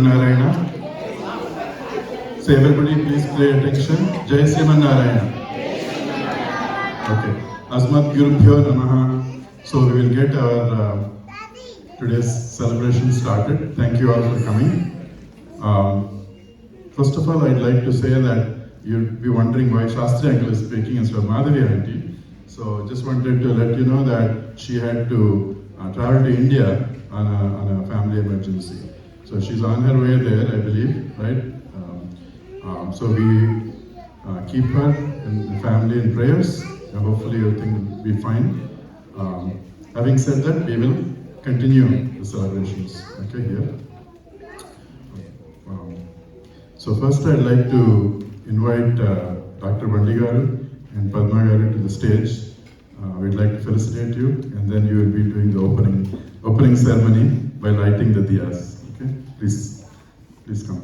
Narayana. So everybody please pay attention. Jai Sriman Narayana. Okay. Asmat Gurubhyo Namaha. So we will get our today's celebration started. Thank you all for coming. First of all, I'd like to say that you'll be wondering why Shastri uncle is speaking instead of Madhavi auntie. So just wanted to let you know that she had to travel to India on a family emergency. So she's on her way there, I believe, right? So we keep her and the family in prayers. Hopefully everything will be fine. Having said that, we will continue the celebrations. Okay, here. So first I'd like to invite Dr. Bandi Garu and Padma Garu to the stage. We'd like to felicitate you, and then you will be doing the opening ceremony by lighting the diyas. Okay, please come.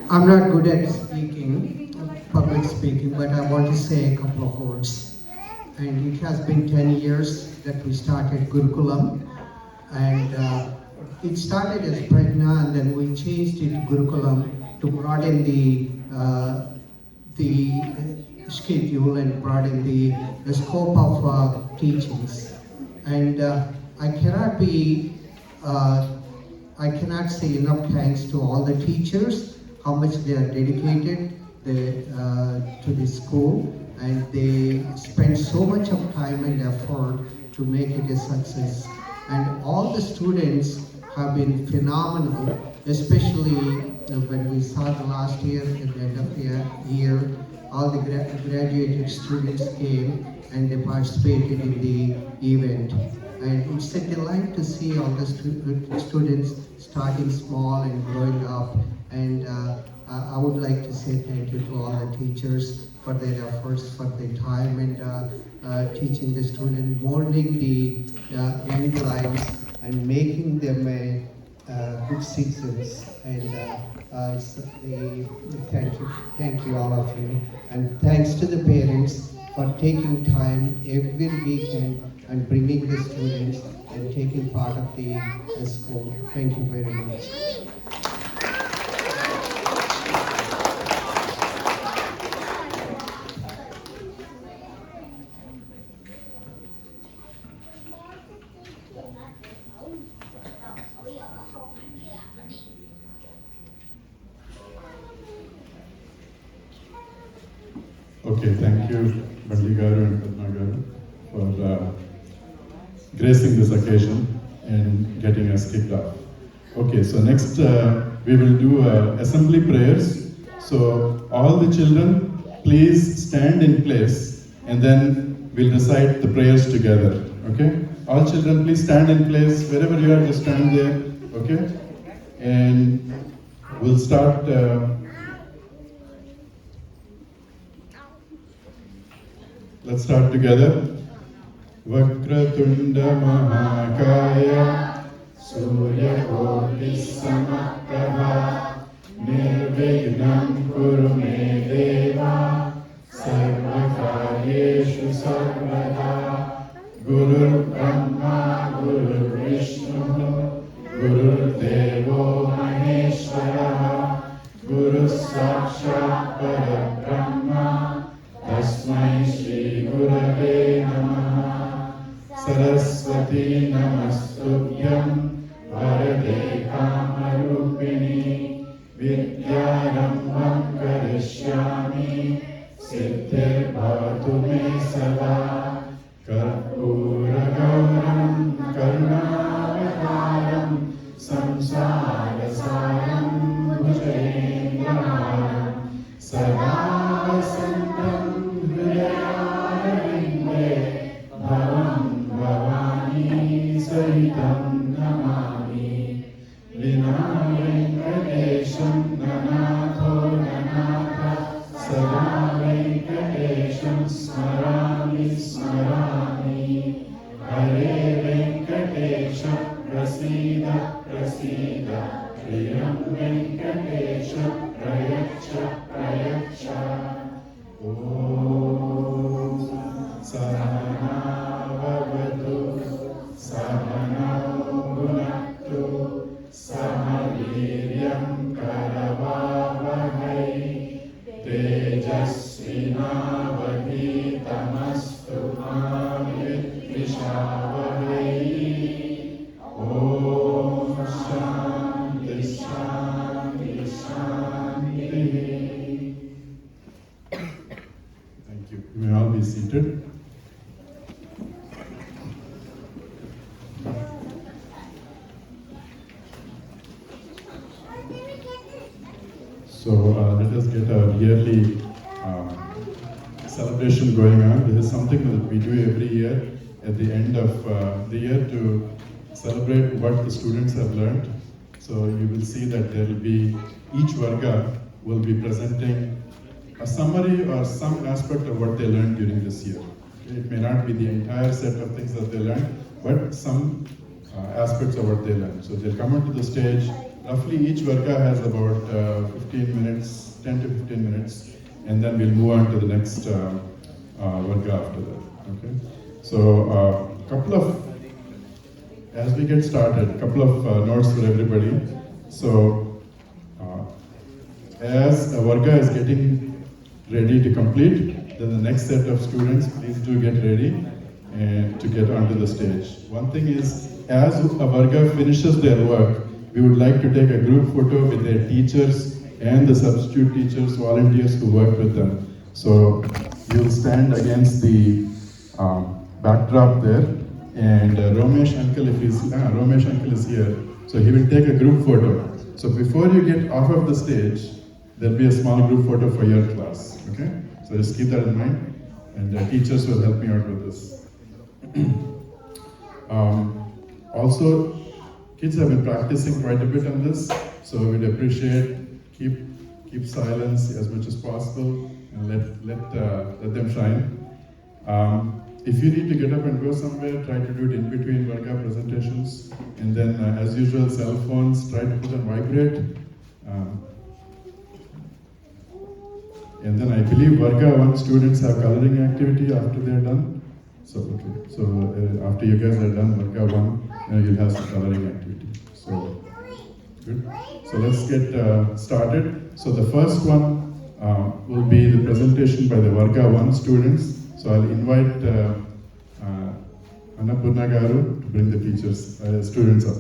I'm not good at speaking, public speaking, but I want to say a couple of words. And it has been 10 years that we started Gurukulam. And it started as Prajna, and then we changed it to Gurukulam to broaden the schedule and broaden the scope of teachings. And I cannot say enough thanks to all the teachers, how much they are dedicated to the school, and they spend so much of time and effort to make it a success. And all the students have been phenomenal, especially when we saw the last year, at the end of the year, all the graduated students came and they participated in the event. And it's a delight to see all the students starting small and growing up. And I would like to say thank you to all the teachers for their efforts, for their time and teaching the students, molding the young lives and making them good citizens. And thank you all of you. And thanks to the parents for taking time every weekend and bringing the students and taking part of the school. Thank you very much. Okay, thank you. Balli Garu and Padma Garu for gracing this occasion and getting us kicked off. Okay, so next we will do assembly prayers. So all the children, please stand in place and then we'll recite the prayers together. Okay? All children, please stand in place. Wherever you are, just stand there. Okay? And we'll start. Let's start together. Vakratunda Mahakaya Suryakoti Samaprabha Nirvignam Kuru Me Deva Sarvakaryeshu Sarvada Guru Brahma Guru Vishnu Guru Devo Maheshwara Guru Sakshat Parabrahma Tasmai Shri Gurave Namaha Saraswati Namastubhyam Varade Kamarupini Vidyarambham Karishyami Siddhir Bhavatu Me Sada Karpura Gauram Karunavataram Samsara Saram Bhujayendraharam Sada Vasantam Hridayarvinde Bhavam Bhavani Sahitam Namami Vina Venkatesham Nanatho Nanatha Sada Venkatesham Smarami Smarami Hare Venkatesham Prasida Prasida Priyam Venkatesham Prayaksha Prayaksha Om Sahana Bhavatu Sahana Bhunaktu Sahaviryam Karavavahai Tejasvina Vaditamastu Ma Vidvishavahai Om Shanti Shanti Shanti. Thank you. You may all be seated. So let us get a yearly celebration going on. This is something that we do every year at the end of the year to celebrate what the students have learned. So you will see that there will be, each Varga will be presenting a summary or some aspect of what they learned during this year. It may not be the entire set of things that they learned, but some aspects of what they learned. So they'll come onto the stage. Roughly each Varga has about 15 minutes, 10 to 15 minutes, and then we'll move on to the next Varga after that. Okay. So as we get started, a couple of notes for everybody. So as a Varga is getting ready to complete, then the next set of students, please do get ready to get onto the stage. One thing is, as a Varga finishes their work, we would like to take a group photo with their teachers and the substitute teachers, volunteers who work with them. So you'll stand against the backdrop there, and Romesh uncle, Romesh uncle is here, so he will take a group photo. So before you get off of the stage, there'll be a small group photo for your class. Okay, so just keep that in mind, and teachers will help me out with this. Also, kids have been practicing quite a bit on this, so we'd appreciate keep silence as much as possible and let them shine. If you need to get up and go somewhere, try to do it in between Varga presentations, and then as usual, cell phones, try to put on vibrate. And then I believe Varga 1 students have coloring activity after they're done. So okay, so after you guys are done, Varga 1, you'll have some coloring activity. So good. So let's get started. So the first one will be the presentation by the Varga 1 students. So I'll invite Annapurna Garu to bring the teachers, students up.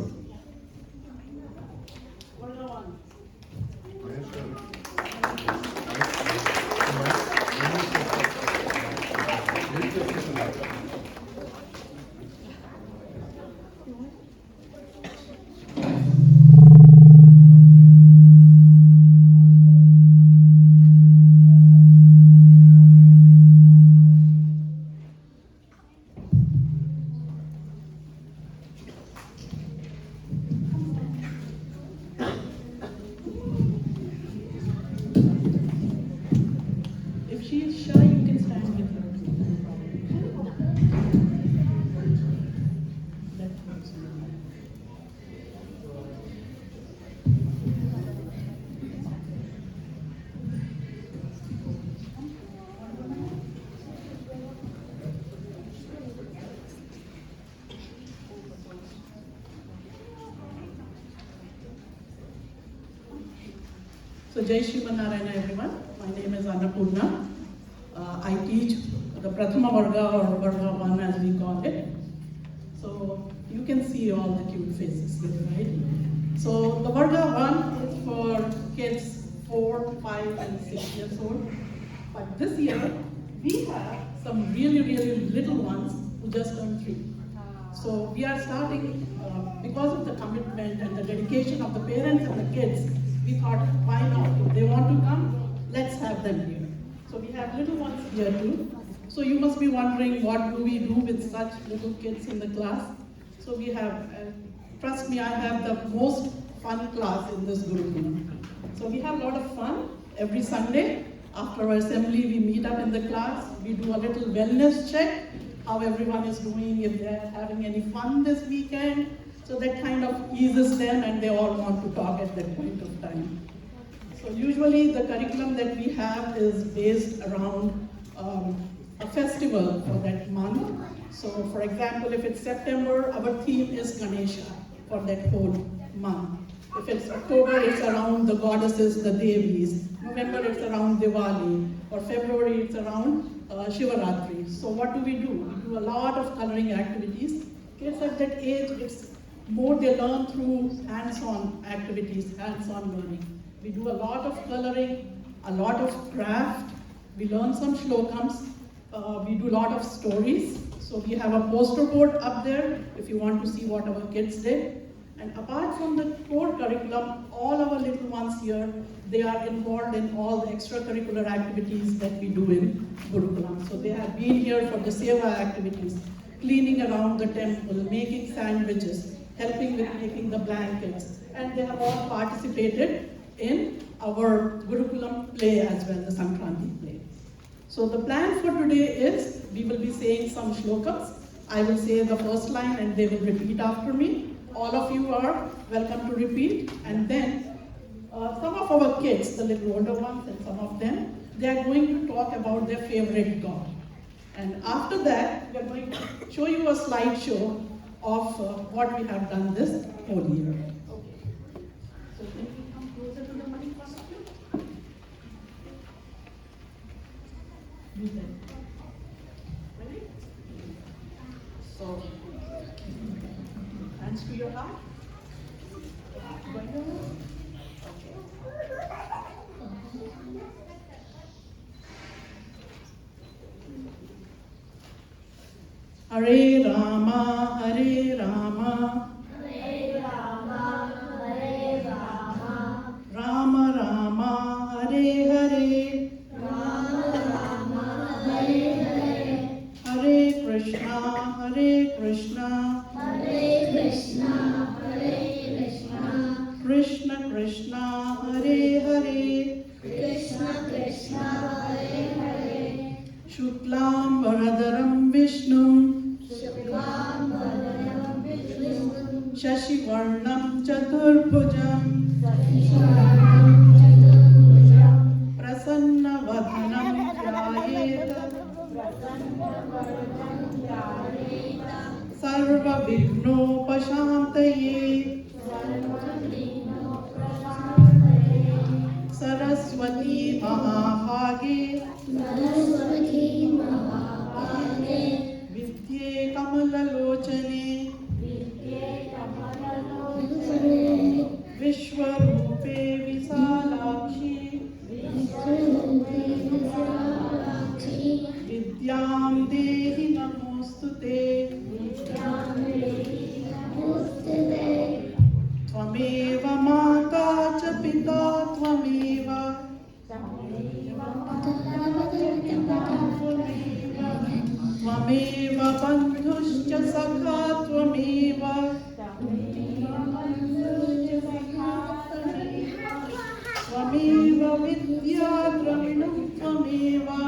So Jai Shrimanarayana everyone. My name is Annapurna. I teach the Prathama Varga or Varga 1 as we call it. So you can see all the cute faces here, right? So the Varga 1 is for kids 4, 5 and 6 years old. But this year we have some really little ones who just turned 3. So we are starting, because of the commitment and the dedication of the parents and the kids, we thought, why not? If they want to come, let's have them here. So we have little ones here too. So you must be wondering, what do we do with such little kids in the class? So we have, trust me, I have the most fun class in this Gurukulam. So we have a lot of fun every Sunday. After our assembly, we meet up in the class. We do a little wellness check, how everyone is doing, if they're having any fun this weekend. So that kind of eases them and they all want to talk at that point of time. So usually the curriculum that we have is based around a festival for that month. So for example, if it's September, our theme is Ganesha for that whole month. If it's October, it's around the goddesses, the Devis. November, it's around Diwali. Or February, it's around Shivaratri. So what do? We do a lot of coloring activities. Kids at that age, it's more they learn through hands-on activities, hands-on learning. We do a lot of coloring, a lot of craft. We learn some shlokams. We do a lot of stories. So we have a poster board up there if you want to see what our kids did. And apart from the core curriculum, all our little ones here, they are involved in all the extracurricular activities that we do in Gurukulam. So they have been here for the seva activities, cleaning around the temple, making sandwiches, helping with making the blankets. And they have all participated in our Gurukulam play as well, the Sankranti play. So the plan for today is, we will be saying some shlokas. I will say the first line and they will repeat after me. All of you are welcome to repeat. And then some of our kids, the little older ones and some of them, they are going to talk about their favorite god. And after that, we are going to show you a slideshow of what we have done this whole year. Okay. So can you come closer to the mic, first of you? You then. Ready? So, hands to your heart. Hare Rama, Hare Rama, Hare Rama, Hare Rama, Rama Rama, Hare Hare, Rama Rama, Hare Hare, Hare Krishna, Hare Krishna, Hare Krishna, Hare Krishna, Krishna Krishna, Hare Hare, Krishna Krishna, Hare Hare, Shuklam Varadaram Vishnum, Shuklam Varanam Vishnu, Shashivarnam Chaturbhujam, Shashivarnam Chaturbhujam, Prasanna Vadhanam Dhyayeta, Prasannavardhanam Dhyayeta, Sarva Vignopashantaye, Sarvadino Prashantaye, Saraswati Mahabhage, Saraswati Mahabhage, Vidye Kamalalochane, Vidye Kamalalochane, Vishwarupe Visalakshi, Vishwarupe Visalakshi, Vidyam Dehi Namostute, Vidyam Dehi Namostute, Tvameva Mata Cha Pita Tvameva, Tvameva Bandhuscha Sakha Tvameva, Tvameva Vidya Draminam Tvameva,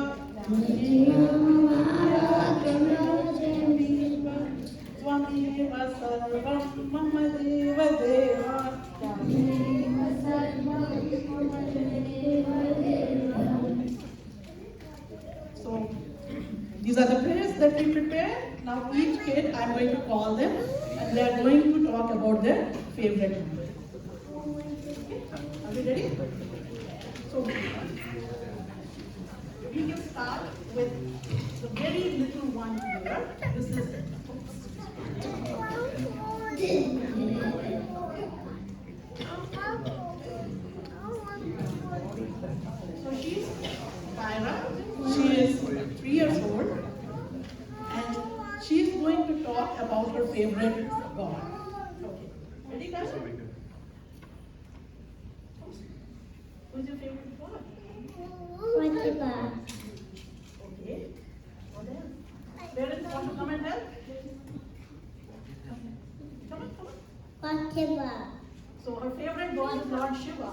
Tvameva Sarvam Mama Deva Deva. So these are the prayers that we prepare. Now each kid, I'm going to call them and they are going to talk about their favorite movie. Okay? Are we ready? So we can start with the very little one here. This is so she's Tyra. She is 3 years old, and she is going to talk about her favorite god. Okay, ready, guys? Who's your favorite god? Fatima. Okay. What else? Parents want to come and help? Come on, come on. Fatima. So her favorite god is Lord Shiva.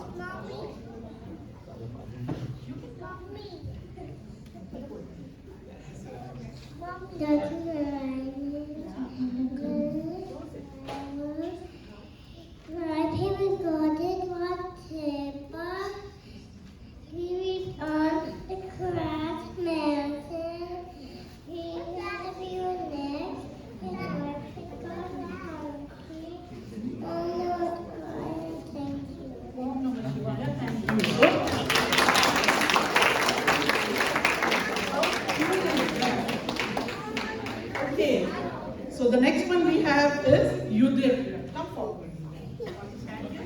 That's right. My favorite god is Fatima. He is on the Cross Mountain. He has a few legs. His legs go down. Oh Lord, thank you. Om Namah Shivaya. Thank you. Okay. So the next one we have is Yudhishthira. Come forward. Stand here.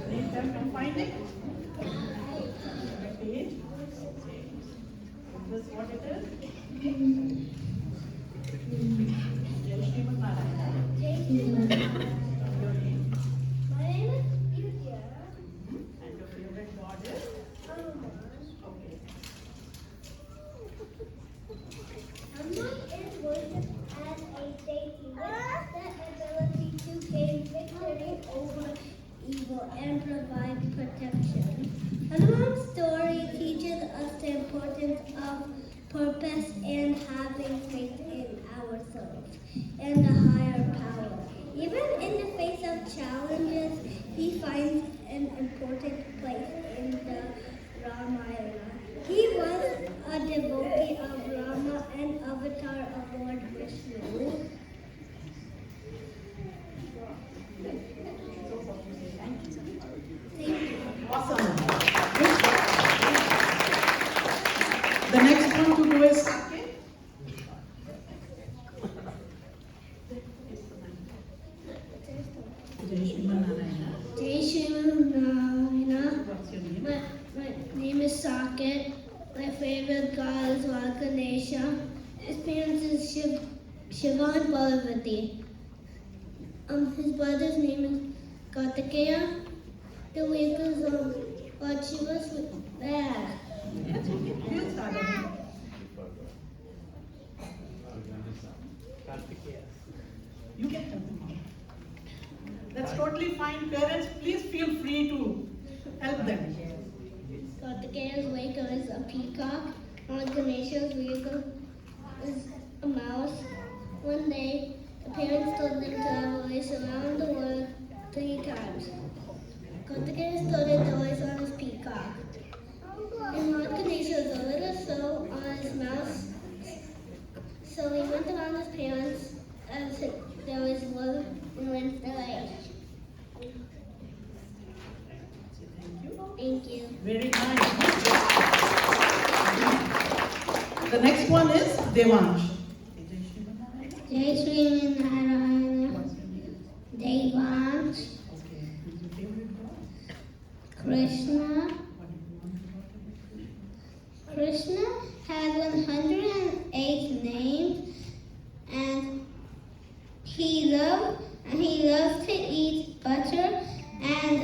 Name them and find it. Page. Is this what it is? Jai Shriman Narayana. Your name My name is Yudia. and your favorite god is? Okay. Hanuman is worshipped as a deity with the ability to gain victory over evil and provide protection. Hanuman's story teaches us the importance of purpose and having faith in ourselves and a higher power. Even in the face of challenges, he finds an important place in the Ramayana. He was a devotee of Rama and avatar of Lord Vishnu. Awesome. The next one to do is Saket. Jai Shriman Narayana. Jai Shriman. What's your name? My name is Saket. My favorite god is Ganesha. His parents is Shiva and Parvati. His brother's name is Kartikeya. The week is what she was bad. Yes, okay. We'll start again. You can help them out. That's totally fine. Parents, please feel free to help them. Kartikeya's vehicle is a peacock. Ganesha's vehicle is a mouse. One day, the parents told them to have a race around the world 3 times. Kartikeya started the race on his peacock. And Lord Ganesha was a little slow on his mouse. So he went around his parents as there was one and went the race. Thank you. Very nice. The next one is Devansh. Jai Shriman Narayana. What's your name? Devansh. Okay. Who's your favorite god? Krishna. What do you want to talk about? Krishna has 108 names, and he loves to eat butter, and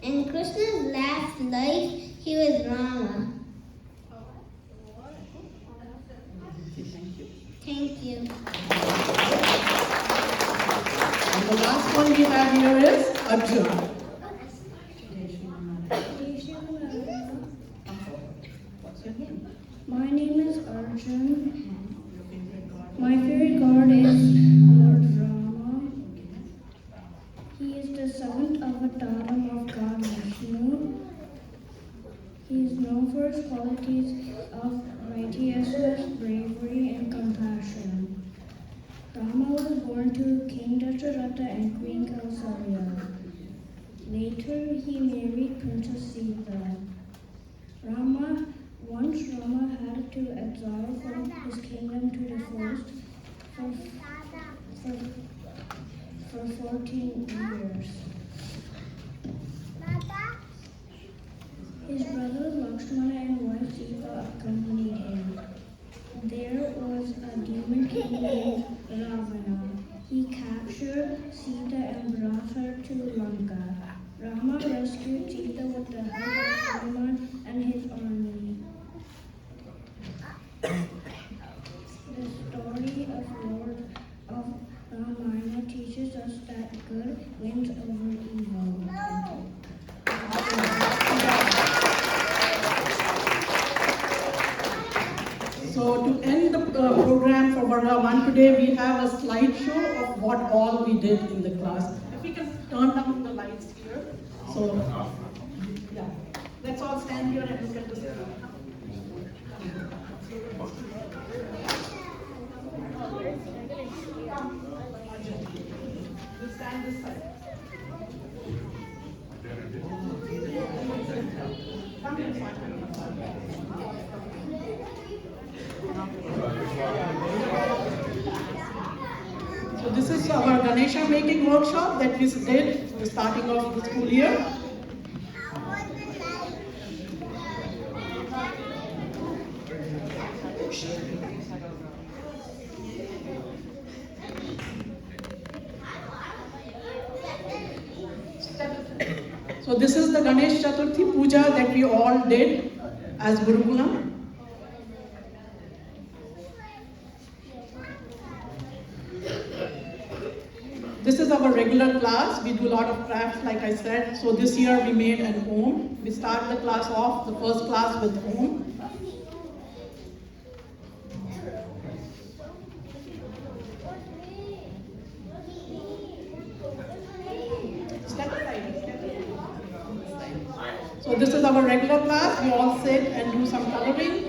in Krishna's last life he was Rama. Thank you. Thank you. And the last one we have here is Arjun. What's your name? My name is Arjun. Your favorite god? My favorite god is Lord Rama. He is the seventh avatar of God Vishnu. He is known for his qualities of righteousness, bravery, and compassion. Rama was born to King Dasharatha and Queen Kausalya. Later, he married Princess Sita. Once Rama had to exile from his kingdom to the forest for 14 years. His brother Lakshmana and wife Sita accompanied him. There was a demon king named Ravana. He captured Sita and brought her to Lanka. Rama rescued Sita with the help of Hanuman and his army. The story of Lord of Ramayana teaches us that good wins over evil. So to end the program for Varga 1 today, we have a slideshow of what all we did in the class. If we can turn down the lights here. So, yeah, let's all stand here and look at the screen. We'll stand this side. Come this side. So this is our Ganesha making workshop that we did the starting of the school year. So this is the Ganesh Chaturthi Puja that we all did as Gurukulam. This is our regular class. We do a lot of crafts, like I said. So this year we made an Om. We start the class off, the first class with Om. So this is our regular class. We all sit and do some coloring.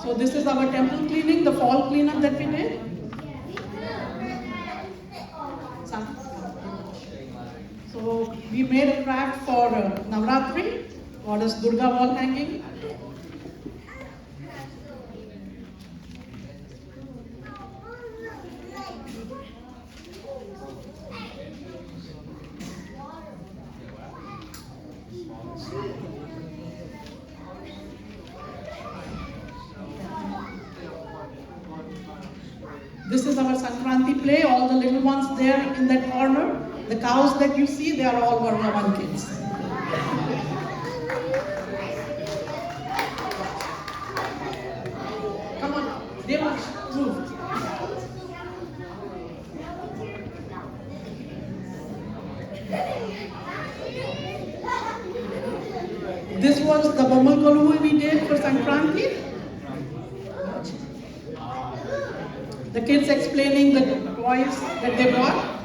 So this is our temple cleaning, the fall cleanup that we did. So we made a craft for Navratri, Goddess Durga wall hanging. This is our Sankranti play, all the little ones there in that corner. The cows that you see, they are all Varga kids. Come on now, they must move. This was the Bommal Kalu we did for Sankranti. The kids explaining the toys that they brought.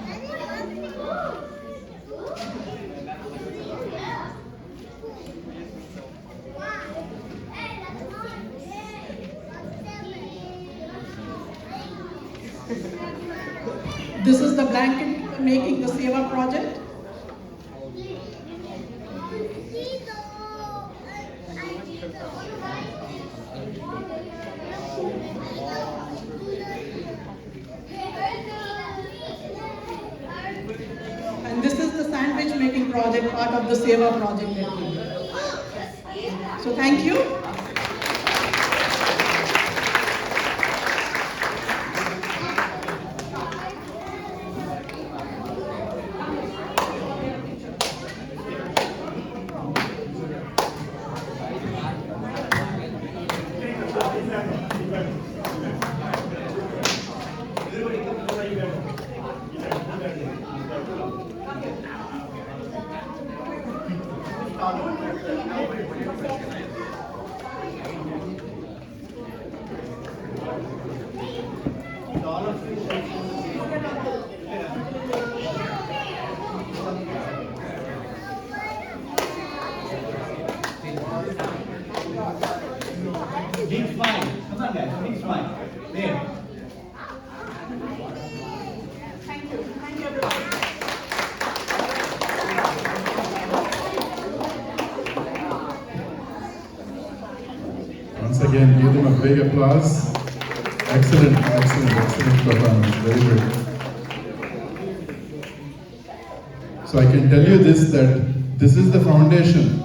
This is the blanket making the Seva project. And this is the sandwich making project, part of the Seva project that we did. So thank you. big applause. Excellent, excellent, excellent performance. Very good. So I can tell you this, that this is the foundation.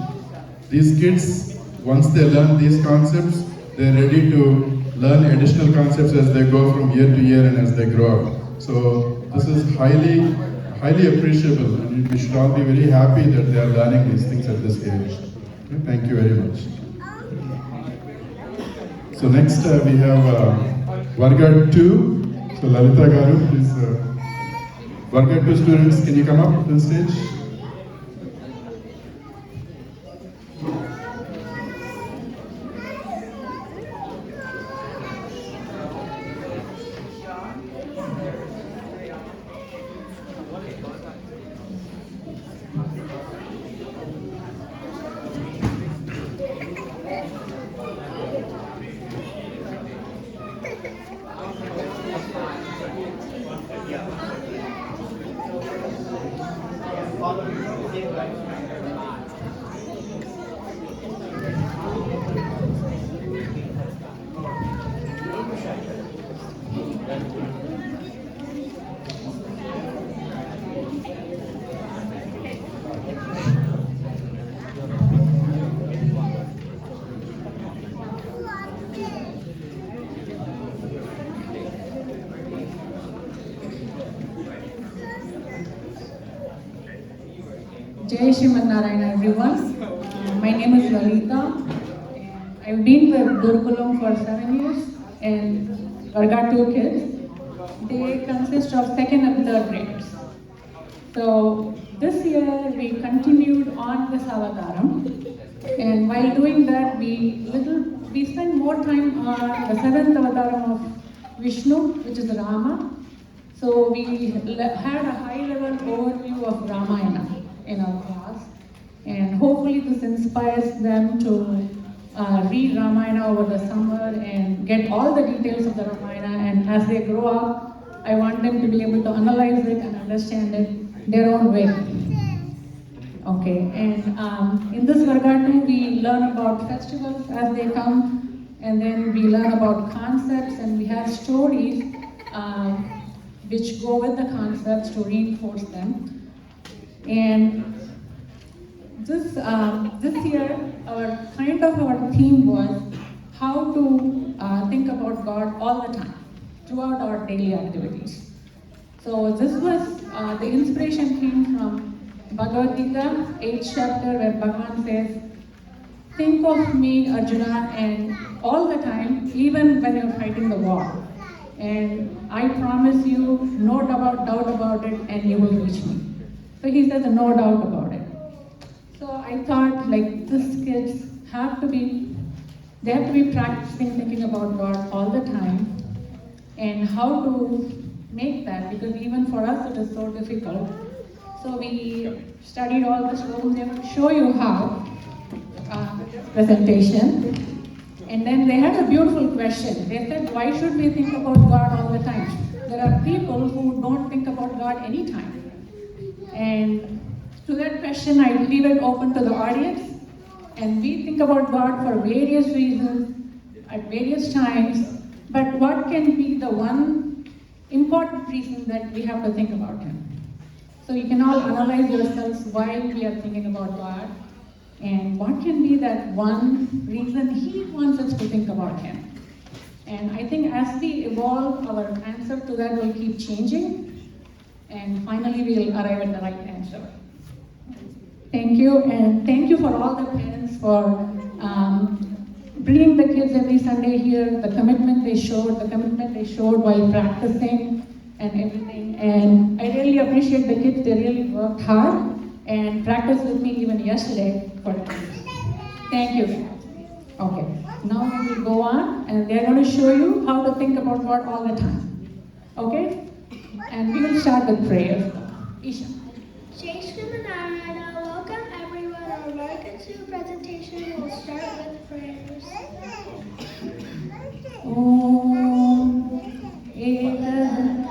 These kids, once they learn these concepts, they're ready to learn additional concepts as they go from year to year and as they grow up. So this is highly, highly appreciable, and we should all be very happy that they are learning these things at this age. Okay, thank you very much. So next we have Varga 2. So Lalita Garu, please. Varga 2 students, can you come up to the stage? Jai Shrimad Narayana, everyone. My name is Lalita. And I've been with Gurukulam for 7 years, and Varga 2 kids. They consist of 2nd and 3rd graders. So this year we continued on this avataram, and while doing that, we spent more time on the 7th avataram of Vishnu, which is Rama. So we had a high-level overview of Ramayana in our class, and hopefully this inspires them to read Ramayana over the summer and get all the details of the Ramayana, and as they grow up, I want them to be able to analyze it and understand it their own way. Okay, and in this Varga 2, we learn about festivals as they come, and then we learn about concepts, and we have stories which go with the concepts to reinforce them. And this year, our theme was how to think about God all the time throughout our daily activities. So this was the inspiration came from Bhagavad Gita, 8th chapter, where Bhagavan says, "Think of me, Arjuna, and all the time, even when you're fighting the war. And I promise you, no doubt about it, and you will reach me." So he says, no doubt about it. So I thought, like, these kids have to be practicing thinking about God all the time, and how to make that, because even for us it is so difficult. So we studied all the slogans. I will show you how presentation. And then they had a beautiful question. They said, why should we think about God all the time? There are people who don't think about God anytime. And to that question, I leave it open to the audience. And we think about God for various reasons, at various times. But what can be the one important reason that we have to think about Him? So you can all analyze yourselves why we are thinking about God, and what can be that one reason He wants us to think about Him. And I think as we evolve, our answer to that will keep changing, and finally we'll arrive at the right answer. Thank you, and thank you for all the parents for bringing the kids every Sunday here, the commitment they showed while practicing and everything. And I really appreciate the kids. They really worked hard and practiced with me even yesterday for this. Thank you. Okay, now we will go on, and they're going to show you how to think about God all the time. Okay? And we will start with prayer. Isha. Jai Shrimad Narayana, welcome everyone. Our Varga 2 presentation will start with prayers. Om Ekad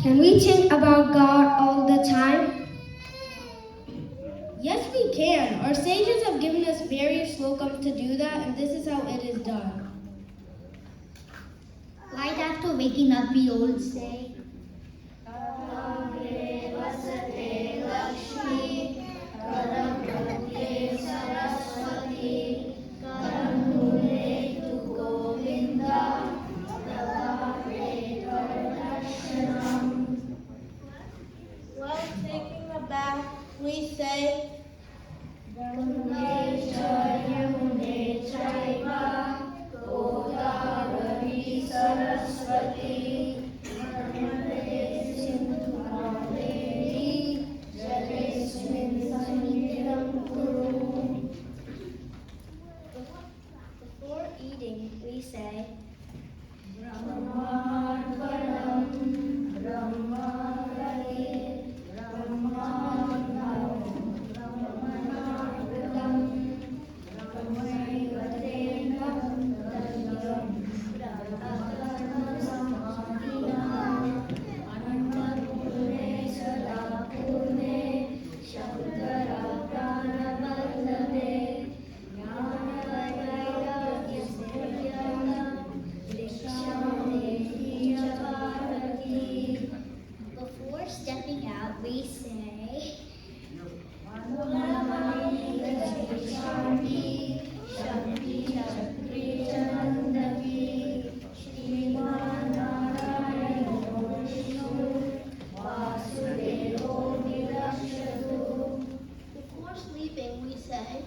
Can we think about God all the time? Yes, we can. Our sages have given us various slokams to do that, and this is how it is done. Right after waking up, we all say, While taking a bath, we say, before eating, we say, before stepping out, we say, before sleeping, we say,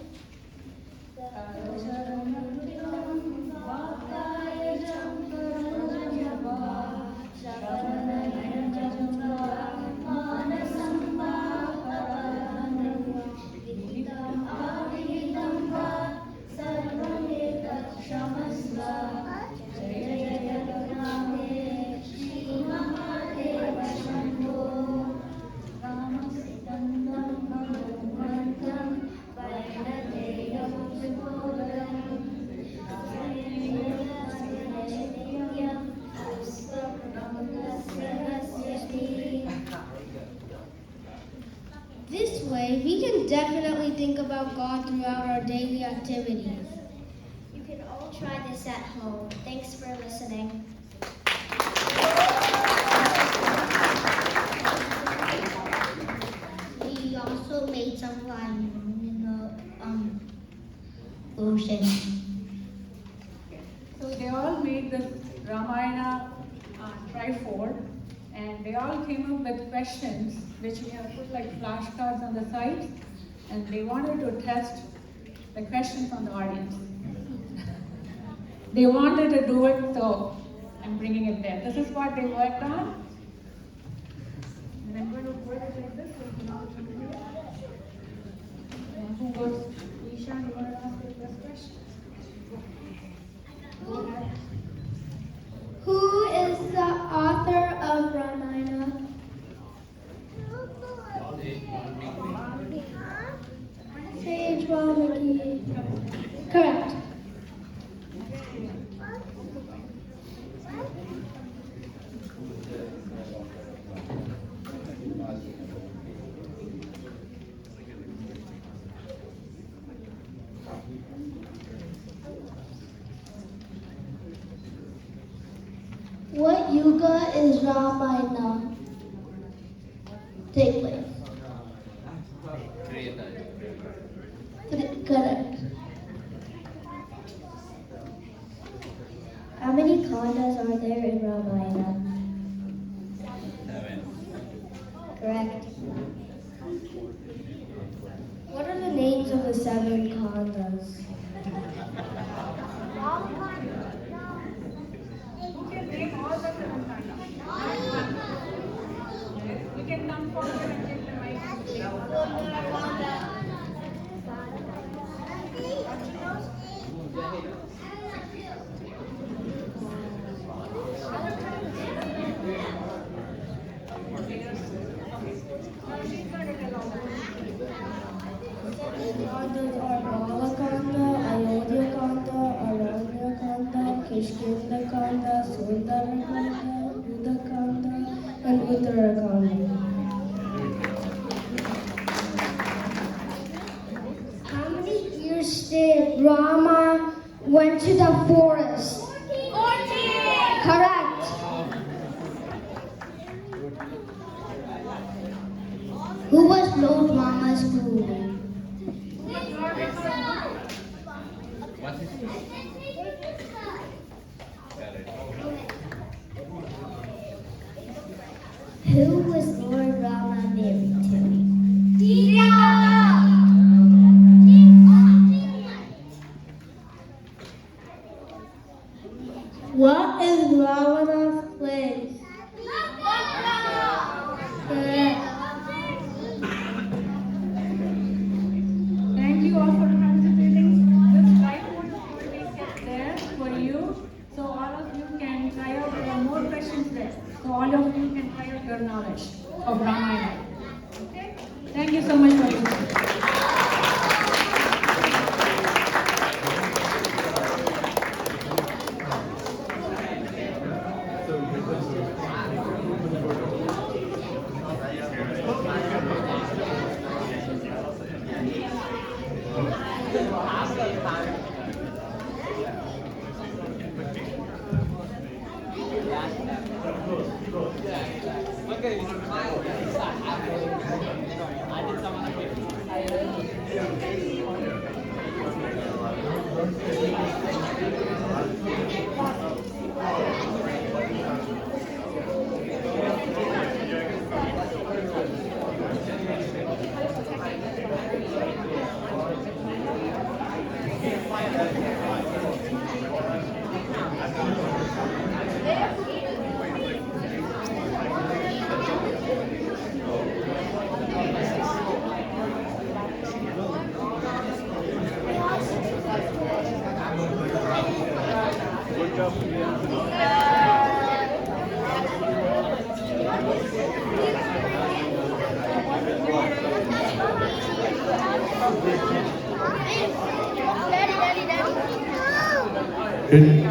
this way, we can definitely think about God throughout our daily activities. You can all try this at home. Thanks for listening. We also made some flying in the ocean. So they all made this Ramayana trifold, and they all came up with questions which we have put like flashcards on the sides, and they wanted to test the questions on the audience. They wanted to do it, so I'm bringing it there. This is what they worked on. And I'm going to put it like this. So you know what to do here. And who goes? Isha, you want to ask the first question? Go ahead. Who is the author of Ramayana? Sage Valmiki. Correct. What yuga is Ramayana take place? Correct. How many kandas are there in Ramayana? 7. Correct. What are the names of the 7 kandas? Who can name all the 7 kandas? You can come forward and take the mic. Kandas are Balakanda, Ayodhya-kanda, Aranya-kanda, Kishkinda-kanda, Sundara-kanda, Udakanda, and Uttarakhand. How many years did Rama went to the forest? 14. Correct. Who was Lord Rama's guru? Who was Lord Rama married to? What is Ravana's place? Correct. Thank you all for participating. This whiteboard will be kept there for you. So all of you can try out, there are more questions there. So all of you can try out your knowledge of Ramayana. Okay? Thank you so much for listening.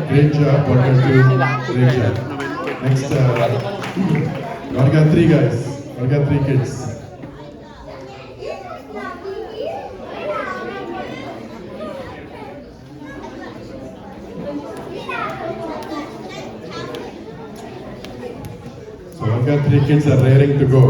Great job, Varga 2. Great job. Next, Varga 3 guys. Varga 3 kids. So Varga 3 kids are raring to go.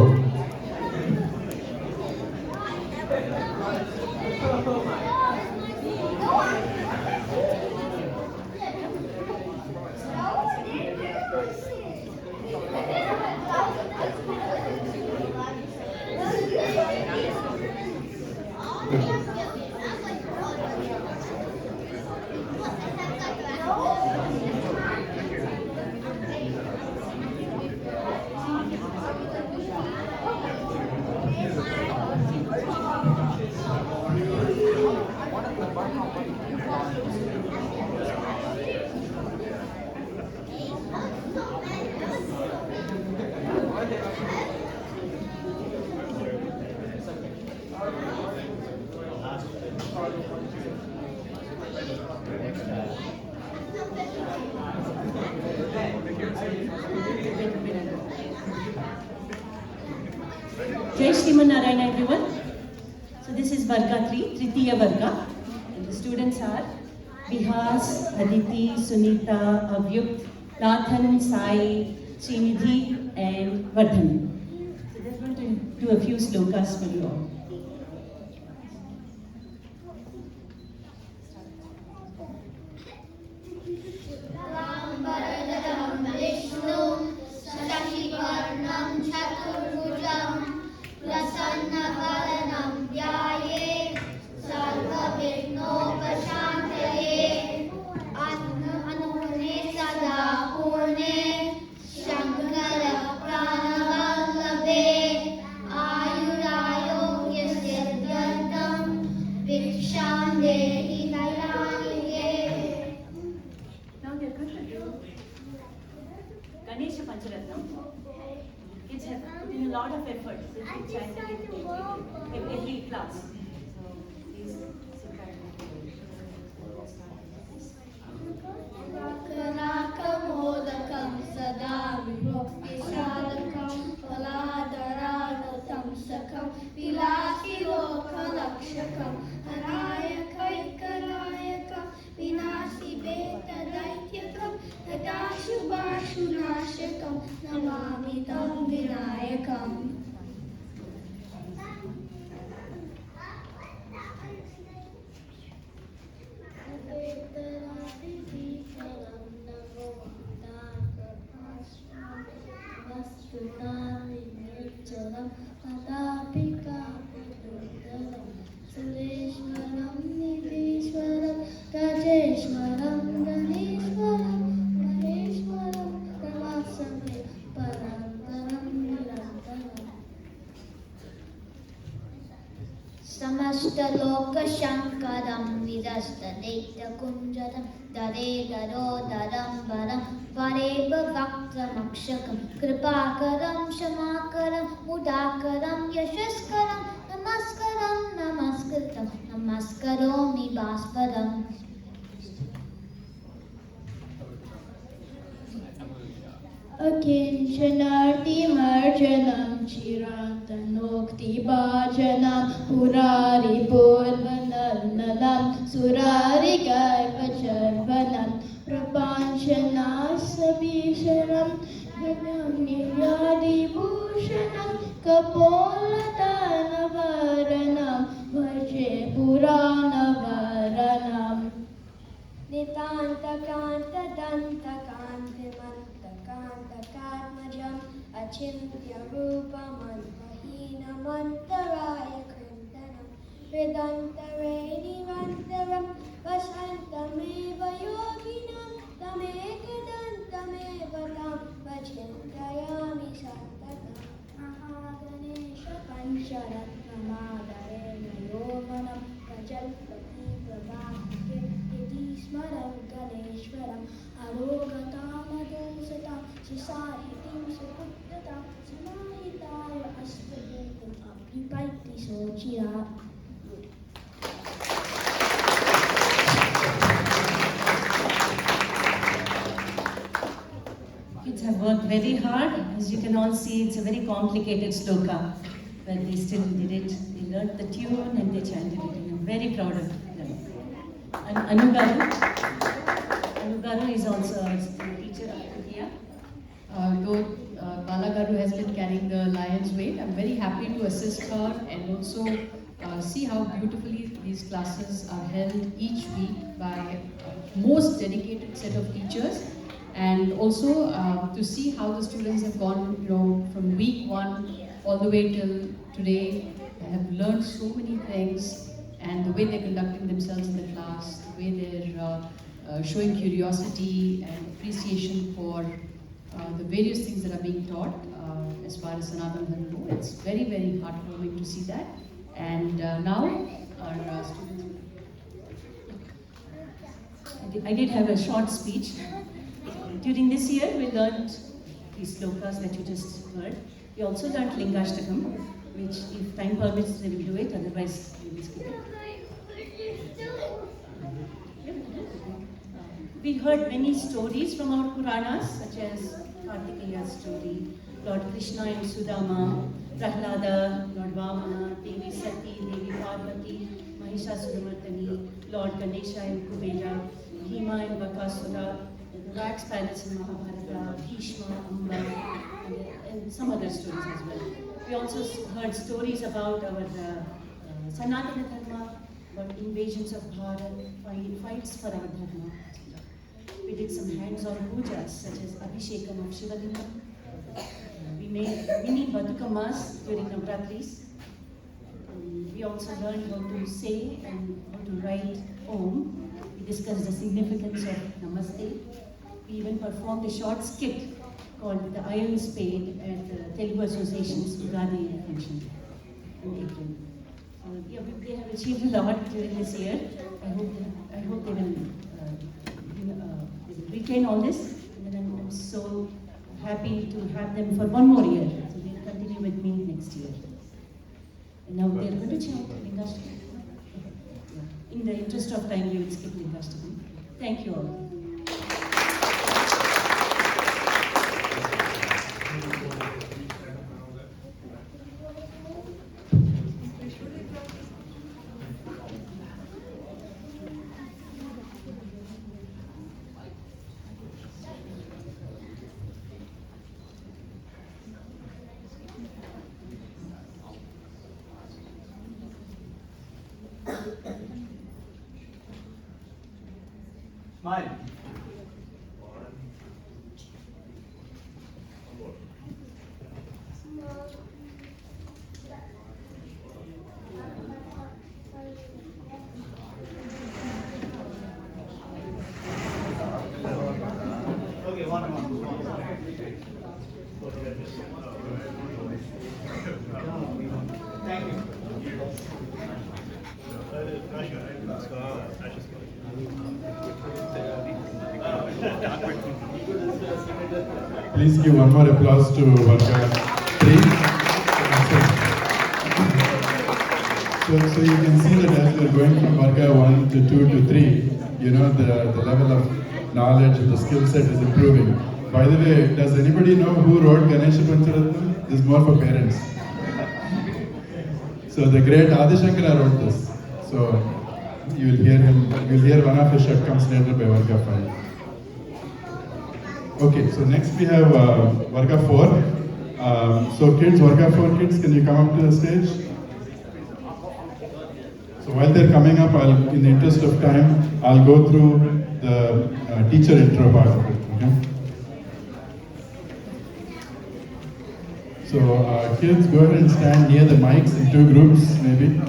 Jai Shriman Narayana everyone. So this is Varga 3, Tritiya Varga. And the students are Bihas, Aditi, Sunita, Avyukt, Nathan, Sai, Srinidhi and Vardhan. So they're going to do a few slokas for you all. Ganesha Pancharatnam. Kids have put in a lot of effort since we chanted it in every class. So please sit back. Modakam sada vibhakti sadakam सकं विलासिलोकलक्षकं अनायकैकनायकं विनाशिवेतदैत्यकं हताशुभाशुनाशकं Namami तं विनायकम् सुरेश्वरं निधीश्वरं गजेश्वरं गणेश्वरं महेश्वरं नमास्मि परन्तरं निरन्तरम् समस्तलोकशङ्करं विदस्तदैत्यकुञ्जरं दरे दरोदरं वरं वरेव वक्त्रमक्षकं कृपाकरं क्षमाकरं मुदाकरं यशस्करं नमस्करं नमस्कृतं नमस्करोमि भास्वरम् अकिञ्चनार्तिमर्जनं चिरान्तनोक्तिभाजनं पुरारिपूर्वनन्दनं सुरारिगर्भचर्वनं प्रपाञ्चनासभीषणं निर्यादिभूषणं कपोलदानवरणं भजे पुराणवरणम् नितान्तकान्तदन्तकान्तिमन्तकान्तकात्मजम् अचिन्त्यरूपमन्तहीनमन्तरायकृन्दनं वेदान्तवेणिमन्तरं वसन्तमेव योगिनं तमेकदन्तमेव तं वचिन्तयामि सन्ततं Mahaganesh पञ्चरत्नमादरेण योमनं गजल्पति प्रभाके स्मरं गणेश्वरम् अरोगतामदोषतां सुसाहितीं सुपुत्रतां समाहिताय अष्टभूतम् अभ्युपैति सोचिरा. Kids have worked very hard. As you can all see, it's a very complicated sloka, but they still did it. They learned the tune and they chanted it. And I'm very proud of them. And Anugaru is also a teacher here. Though Bala Garu has been carrying the lion's weight, I'm very happy to assist her and also see how beautifully these classes are held each week by a most dedicated set of teachers, and also to see how the students have gone, from week 1 all the way till today. They have learned so many things, and the way they're conducting themselves in the class, the way they're showing curiosity and appreciation for the various things that are being taught as far as Sanatana Dharma goes. It's very, very heartwarming to see that. And now our students. I did have a short speech. During this year, we learned these slokas that you just heard. We also learned Lingashtakam, which, if time permits, we will do it. Otherwise, we will skip it. We heard many stories from our Puranas, such as Kartikeya's story, Lord Krishna and Sudama, Prahlada, Lord Vamana, Devi Sati, Devi Parvati, Mahishasuramardani, Lord Ganesha and Kubera, Bhima and Bakasura, the Wax Palace in Mahabharata, Bhishma, Amba, and some other stories as well. We also heard stories about our Sanatana Dharma, about invasions of Bharat, fights for our Dharma. We did some hands-on pujas such as Abhishekam of Shivalingam. We made mini Batukamas during Navratris. We also learned how to say and how to write Om. We discussed the significance of Namaste. We even performed a short skit called The Iron Spade at the Telugu Association's Ugadi function in April. Yeah, they have achieved a lot during this year. I hope they will retain all this, and then I'm so happy to have them for one more year. So they'll continue with me next year. And now they're going to chant Lingashtakam. In the interest of time, we will skip Lingashtakam. Thank you all. Smile. Okay, one more. Thank you. Please give one more applause to Varga 3. So you can see that as we're going from Varga 1 to 2 to 3, you know, the level of knowledge and the skill set is improving. By the way, does anybody know who wrote Ganesha Pancharatnam? This is more for parents. So the great Adi Shankara wrote this. So you'll hear one of his Shatkams later by Varga 5. Okay, so next we have Varga 4. So kids, Varga 4 kids, can you come up to the stage? So while they're coming up, in the interest of time, I'll go through the teacher intro part of it. Okay? So kids, go ahead and stand near the mics in 2 groups, maybe.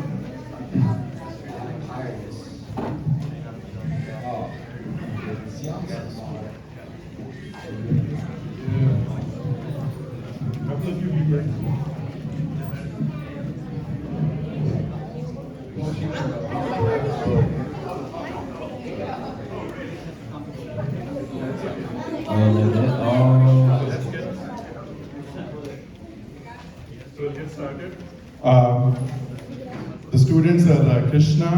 The students are Krishna,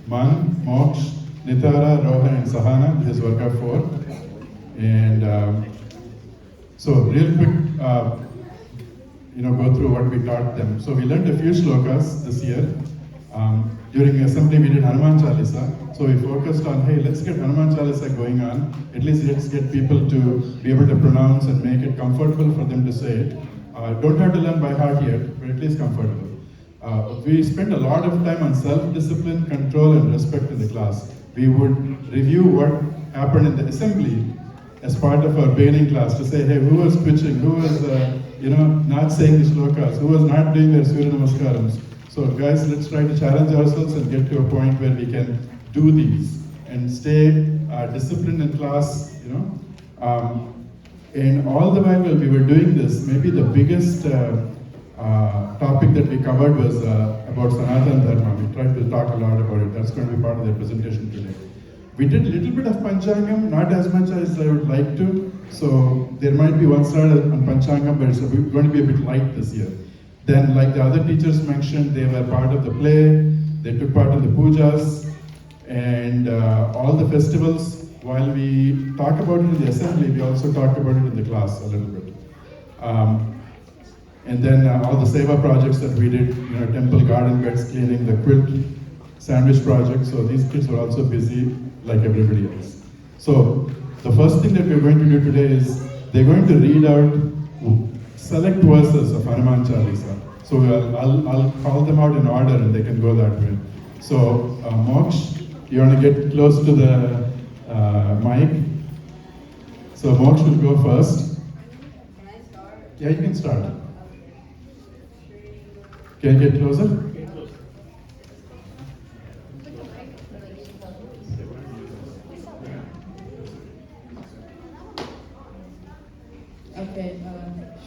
Man, Moksh, Nitara, Rohan and Sahana. This is Varga 4. And so real quick, go through what we taught them. So we learned a few shlokas this year. During assembly we did Hanuman Chalisa. So we focused on, hey, let's get Hanuman Chalisa going on. At least let's get people to be able to pronounce and make it comfortable for them to say it. Don't have to learn by heart yet, but at least comfortable. We spent a lot of time on self-discipline, control and respect in the class. We would review what happened in the assembly as part of our beginning class to say, hey, who was pitching, who was not saying the shlokas, who was not doing their Surya Namaskarams. So guys, let's try to challenge ourselves and get to a point where we can do these and stay disciplined in class, and all the while we were doing this, maybe the biggest topic that we covered was about Sanatana Dharma. We tried to talk a lot about it. That's going to be part of the presentation today. We did a little bit of Panchangam, not as much as I would like to. So there might be one slide on Panchangam, but it's going to be a bit light this year. Then, like the other teachers mentioned, they were part of the play, they took part in the pujas, and all the festivals. While we talk about it in the assembly, we also talked about it in the class a little bit. And then all the Seva projects that we did, temple garden beds cleaning, the quilt sandwich project. So these kids were also busy like everybody else. So the first thing that we're going to do today is they're going to read out select verses of Hanuman Chalisa. So I'll call them out in order and they can go that way. So Moksh, you want to get close to the mic. So Moksh will go first. Can I start? Yeah, you can start. Can you get closer? Okay,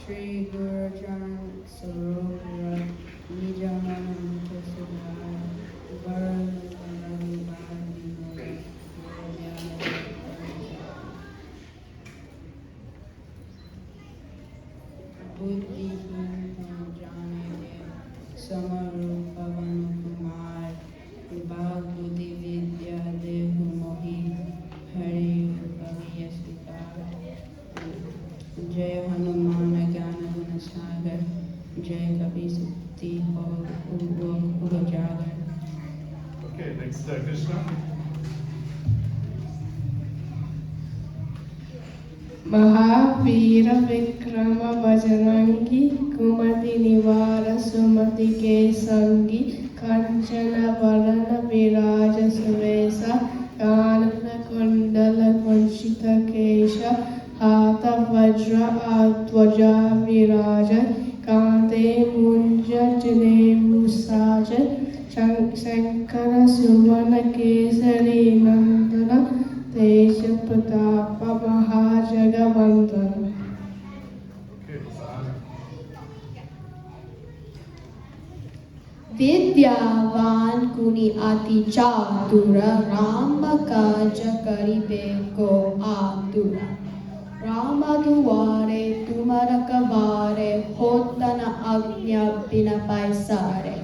Shri Guru Jan Sarora Nijaman Kasubha Buddhi Jane Samarup Pavan Kumar Bal Buddhi Vidya Dehu Mohi Hari Upaviyasika Jai Hanuman Jnana Guna Sagar Jai Kavi Sukti Ho Ugajagar. Okay, next Krishna. Mahavir Vikram Bajrangi कुमति निवार सुमति के संगी कंचन वरण विराज सुवेशा कानन कुंडल Te Munja Jane Musaja Sankara Sumana Kesari Nandana Tesha Pratapa Mahajagavandana. Vidyavan Kuni Ati Chatura Rama Kaja Karibe Ko Atura Rama Duare Tumara Kavare Hotana Agnya Pinapaisare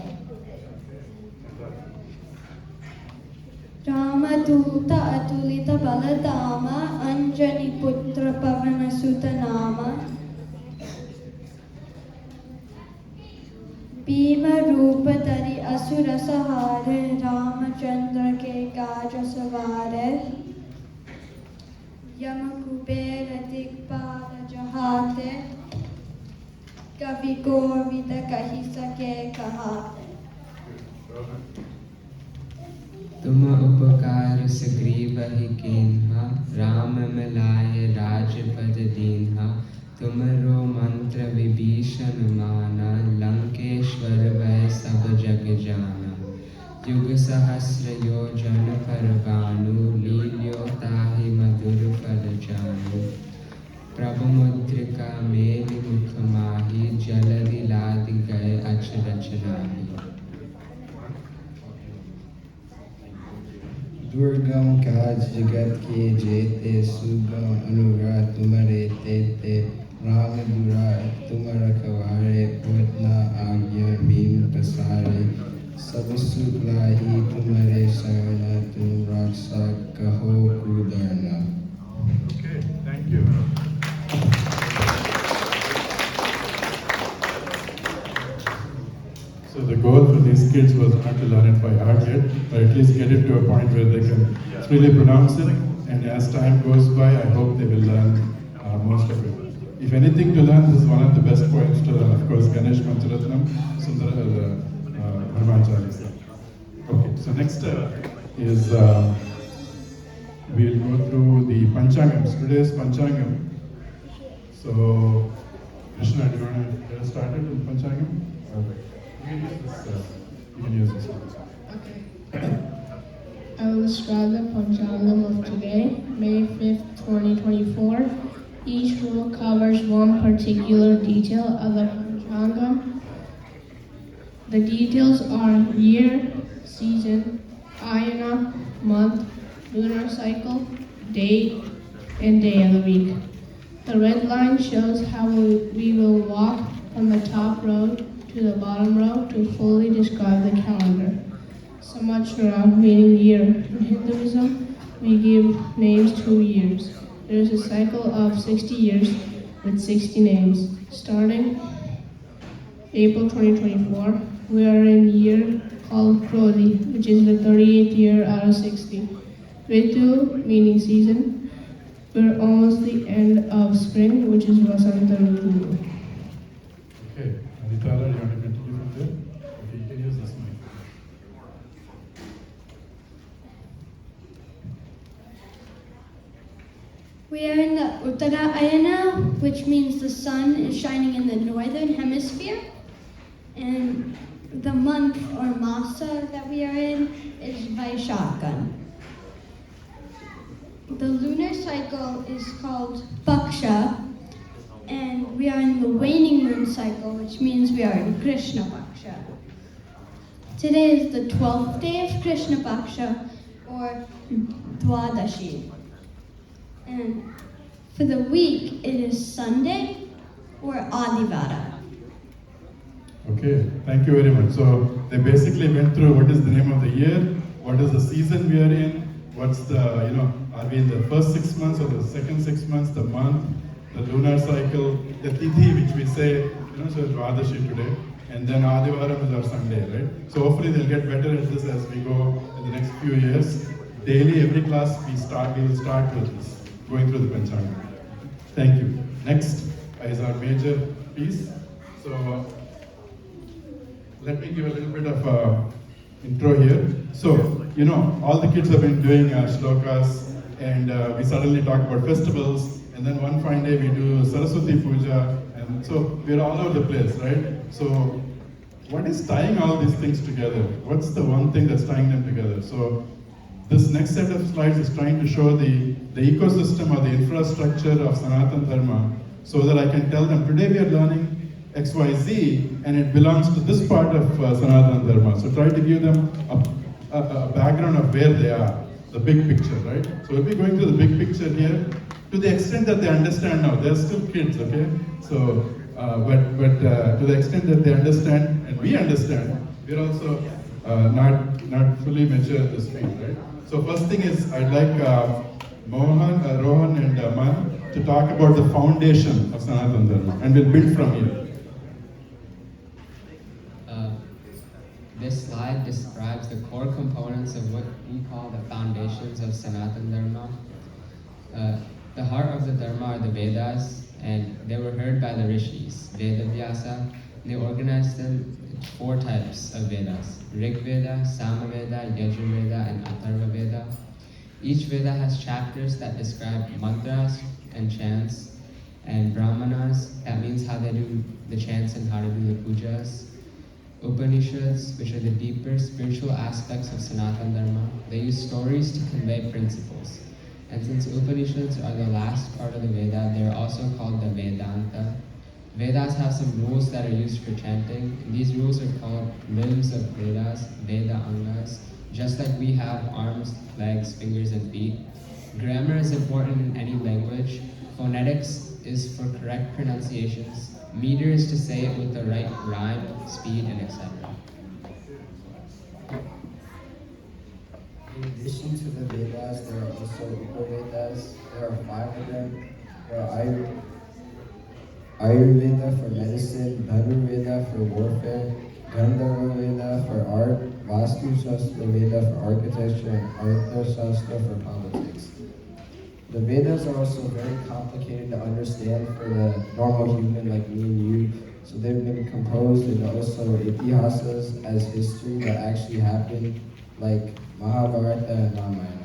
Rama Duta Atulita Baladama Anjani Putra Pavana Sutanama Bhima Rupa Tari Asura Sahare Ramachandra Ke Kaja Savare Yama Kubera Dikpala Jahate Kavi Govita Kahisa Ke Kahate तुम उपकार सुग्रीव ही कीन्हा राम मिलाए राजपद दीन्हा तुमरो मंत्र विभीषण माना लंकेश्वर वै सब जग जाना युग सहस्र योजन पर भानु लील्यो ताहि मधुर फल जानु प्रभु मुद्रिका मेलि मुख माहि जलधि लादि गए अचरज नाही दुर्गम काज जगत के जेते सुगम अनुराग तुम्हारे तेते राम दुराय तुम रखवारे होतना आज्ञा भीम पसारे सब सुख लाही तुम्हारे शरण तुम रक्षा कहो कुदरना. Okay, thank you. So the goal for these kids was not to learn it by heart yet, but at least get it to a point where they can really pronounce it. And as time goes by, I hope they will learn most of it. If anything to learn, this is one of the best poems to learn. Of course, Ganesh Mancharatnam, Sundara Hanuman Chalisa. Okay, so next is we'll go through the Panchangams. Today's Panchangam. So, Krishna, do you want to get us started with Panchangam? Okay. You can use this one. Okay. I will describe the Panchangam of today, May 5th, 2024. Each rule covers one particular detail of the Panchangam. The details are year, season, ayana, month, lunar cycle, date, and day of the week. The red line shows how we will walk from the top row to the bottom row to fully describe the calendar. Samvatsara, meaning year. In Hinduism, we give names to years. There is a cycle of 60 years with 60 names. Starting April 2024, we are in a year called Krodi, which is the 38th year out of 60. Ritu, meaning season. We're almost the end of spring, which is Vasanta Ritu. Okay, Aditara, you want to continue from there? Okay, you can use this mic. We are in the Uttara Ayana, which means the sun is shining in the northern hemisphere. And the month or masa that we are in is Vaishakha. The lunar cycle is called Paksha, and we are in the waning moon cycle, which means we are in Krishna Paksha. Today is the 12th day of Krishna Paksha, or Dwadashi. And for the week, it is Sunday or Adivara. Okay, thank you very much. So they basically went through what is the name of the year, what is the season we are in, what's the, are we in the first 6 months or the second 6 months, the month, the lunar cycle, the tithi which we say, so it's Dwadashi today, and then Adivaram is our Sunday, right? So hopefully they'll get better at this as we go in the next few years. Daily, every class we will start with this, going through the Panchangam. Thank you. Next is our major piece. So let me give a little bit of intro here. So, all the kids have been doing shlokas, and we suddenly talk about festivals, and then one fine day we do Saraswati Puja, and and so we're all over the place, right? So what is tying all these things together? What's the one thing that's tying them together? So this next set of slides is trying to show the ecosystem or the infrastructure of Sanatana Dharma, so that I can tell them, today we are learning XYZ and it belongs to this part of Sanatana Dharma. So try to give them a background of where they are, the big picture, right? So we'll be going through the big picture here to the extent that they understand now. They're still kids, okay? So, but to the extent that they understand and we understand, we're also not fully mature at this field, right? So first thing is I'd like Rohan and Man to talk about the foundation of Sanatana Dharma, and we'll build from here. This slide describes the core components of what we call the foundations of Sanatana Dharma. The heart of the Dharma are the Vedas, and they were heard by the rishis, Veda Vyasa. They organized them in 4 types of Vedas: Rig Veda, Samaveda, Yajurveda, and Atharva Veda. Each Veda has chapters that describe mantras and chants, and Brahmanas, that means how they do the chants and how to do the pujas. Upanishads, which are the deeper spiritual aspects of Sanatana Dharma, they use stories to convey principles. And since Upanishads are the last part of the Veda, they are also called the Vedanta. Vedas have some rules that are used for chanting. These rules are called limbs of Vedas, Veda Angas, just like we have arms, legs, fingers, and feet. Grammar is important in any language. Phonetics is for correct pronunciations. Meter is to say it with the right rhyme, speed, and etc. In addition to the Vedas, there are also Upavedas. There are 5 of them. There are Ayurveda for medicine, Dhanurveda for warfare, Gandharva Veda for art, Vastu Shastra Veda for architecture, and Artha Shastra for politics. The Vedas are also very complicated to understand for the normal human like me and you, so they've been composed in also itihasas as history that actually happened, like Mahabharata and Ramayana.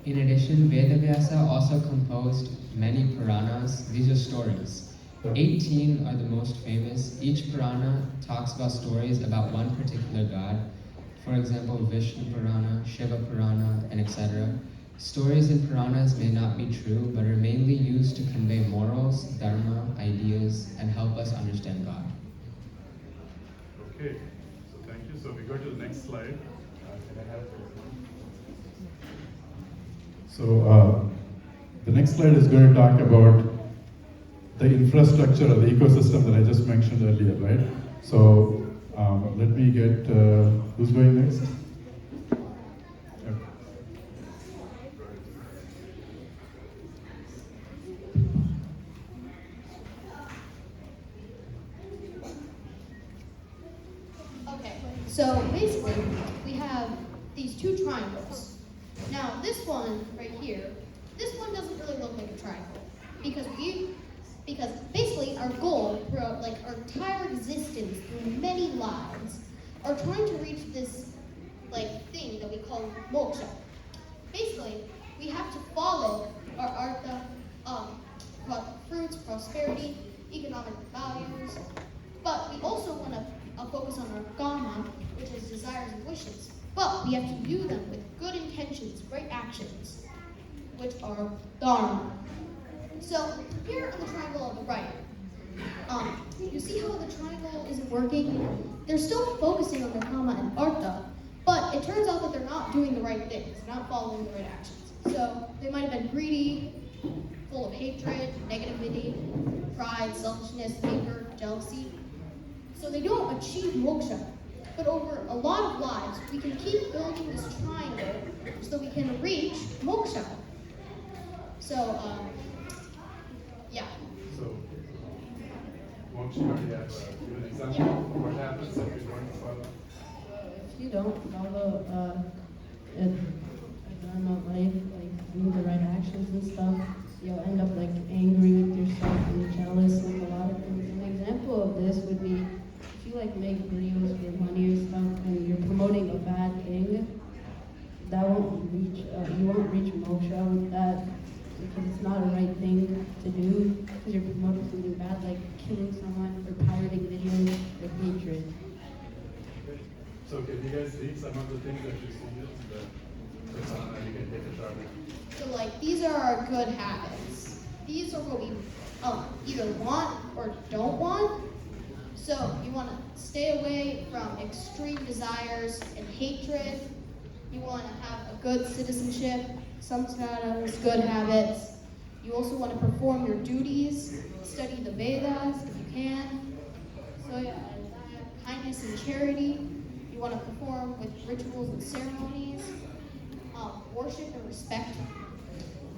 In addition, Vedavyasa also composed many Puranas. These are stories. 18 are the most famous. Each Purana talks about stories about one particular god. For example, Vishnu Purana, Shiva Purana, and etc. Stories in Puranas may not be true, but are mainly used to convey morals, dharma, ideas, and help us understand God. Okay, so thank you. So we go to the next slide. Can I have So the next slide is going to talk about the infrastructure or the ecosystem that I just mentioned earlier, right? So let me get, who's going next? Okay, so basically we have these 2 triangles. Now this one right here, this one doesn't really look like a triangle because basically our goal throughout like our entire existence through many lives are trying to reach this like thing that we call moksha. Basically, we have to follow our artha, fruits, prosperity, economic values, but we also want to focus on our kama, which is desires and wishes. But we have to do them with good intentions, right actions, which are dharma. So here on the triangle on the right, you see how the triangle isn't working? They're still focusing on their kama and artha, but it turns out that they're not doing the right things, they're not following the right actions. So they might have been greedy, full of hatred, negativity, pride, selfishness, anger, jealousy. So they don't achieve moksha. But over a lot of lives, we can keep building this triangle so we can reach moksha. So, yeah. So, moksha, you have an example of what happens if you don't follow? If you don't follow a dharma life, like do the right actions and stuff, you'll end up like angry with yourself and jealous and a lot of things. An example of this would be if you like make videos for money or stuff and you're promoting a bad thing, that won't reach, you won't reach moksha with that because it's because you're promoting something bad like killing someone or pirating videos or hatred. So can you guys read some of the things that you see here? So you can take a shot. So like these are our good habits. These are what we either want or don't want. So you want to stay away from extreme desires and hatred. You want to have a good citizenship, sometimes good habits. You also want to perform your duties, study the Vedas if you can. So yeah, kindness and charity. You want to perform with rituals and ceremonies, worship and respect.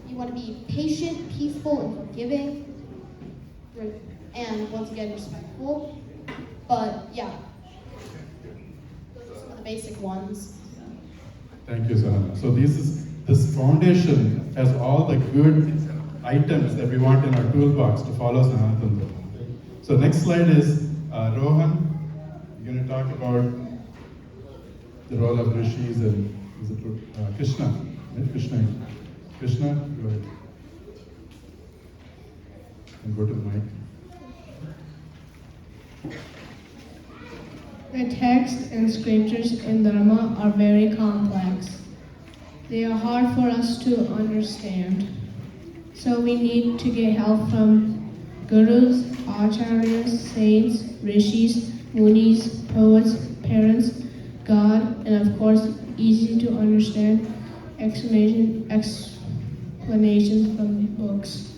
You want to be patient, peaceful, and forgiving, and once again, respectful. But yeah, those are some of the basic ones. Thank you, Sahana. So this foundation has all the good items that we want in our toolbox to follow Sanatana Dharma. So next slide is Rohan. You're going to talk about the role of rishis and is it Krishna? Right? Krishna, go ahead. And go to the mic. The texts and scriptures in Dharma are very complex. They are hard for us to understand. So we need to get help from gurus, acharyas, saints, rishis, munis, poets, parents, God, and of course, easy to understand explanations from books.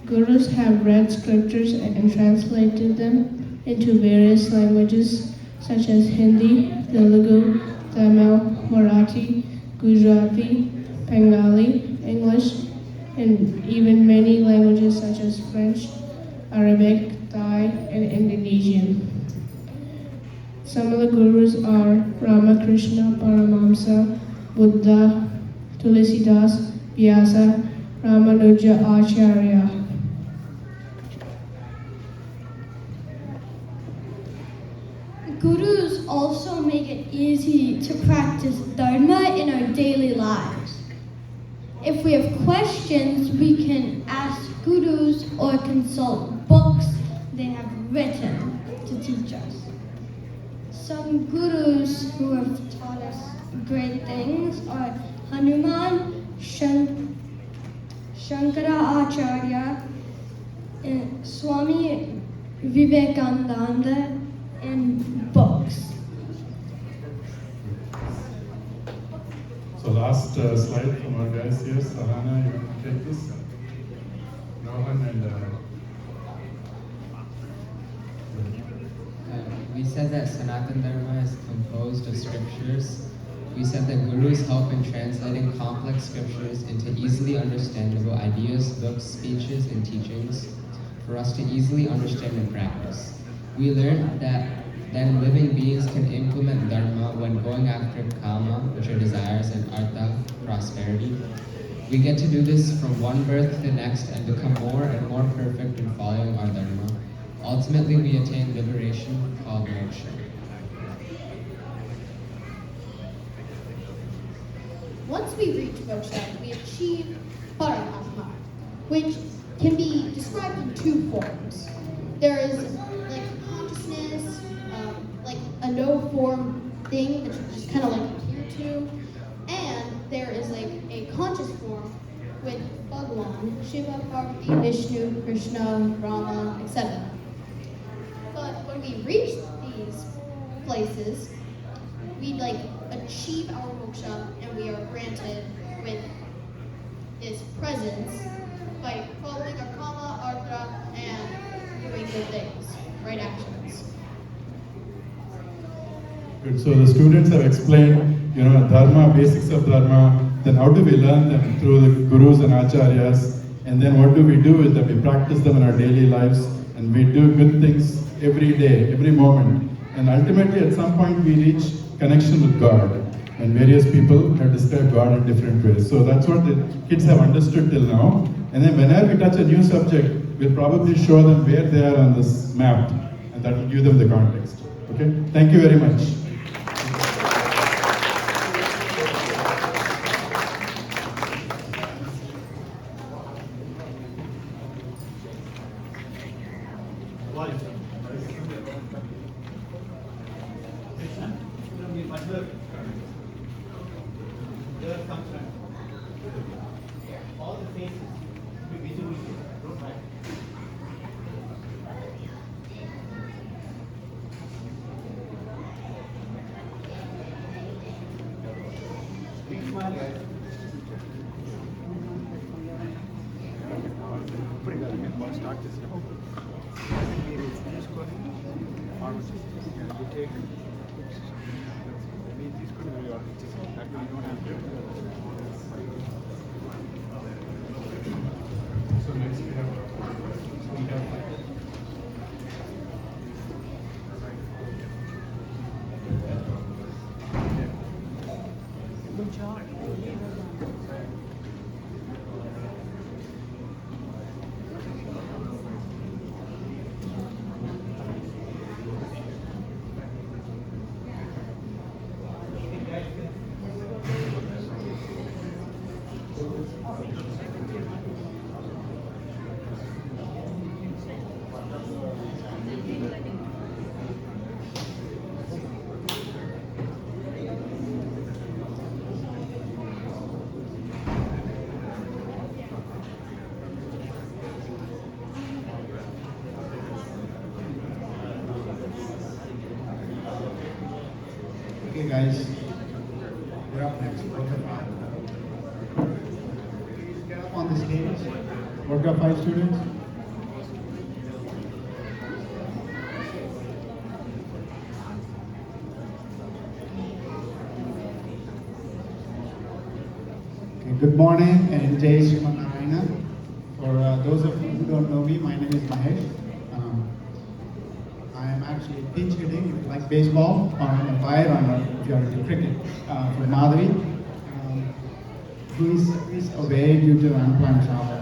Gurus have read scriptures and translated them into various languages such as Hindi, Telugu, Tamil, Marathi, Gujarati, Bengali, English, and even many languages such as French, Arabic, Thai, and Indonesian. Some of the gurus are Ramakrishna Paramahamsa, Buddha, Tulsidas, Vyasa, Ramanuja Acharya. Gurus also make it easy to practice Dharma in our daily lives. If we have questions, we can ask gurus or consult books they have written to teach us. Some gurus who have taught us great things are Hanuman, Shankara Acharya, and Swami Vivekananda, and books. So last slide from our guys here. Sahana, you can take this. Rohan and We said that Sanatana Dharma is composed of scriptures. We said that gurus help in translating complex scriptures into easily understandable ideas, books, speeches, and teachings for us to easily understand and practice. We learned that then living beings can implement Dharma when going after Kama, which are desires, and Artha, prosperity. We get to do this from one birth to the next and become more and more perfect in following our Dharma. Ultimately, we attain liberation called moksha. Once we reach moksha, we achieve Paramatma, which can be described in two forms. There is like consciousness, like a no-form thing that you just kind of like adhere to, and there is like a conscious form with Bhagwan, Shiva, Parvati, Vishnu, Krishna, Rama, etc. But when we reach these places, we like achieve our moksha and we are granted with his presence by following our kama, artha, and doing good things, right actions. good. So the students have explained, dharma, basics of dharma. Then how do we learn them through the gurus and acharyas? And then what do we do with them? We practice them in our daily lives, and we do good things every day, every moment. And ultimately, at some point, we reach connection with God. And various people have described God in different ways. So that's what the kids have understood till now. And then whenever we touch a new subject, we'll probably show them where they are on this map, and that will give them the context. Okay? Thank you very much. Sorry. All the faces will be visible here. Don't hide. Big smile, guys. Start this now. You take తీసుకుని you don't have to. So next we have Good job. Okay, guys, we're up next. Varga 5. Please get up on the stage. Varga 5 students. Okay, good morning and Jai Sriman Narayana. For those of you who don't know me, my name is Mahesh. I am actually pinch hitting like baseball or an umpire on if you're into cricket for Madhavi, who is away due to unplanned travel.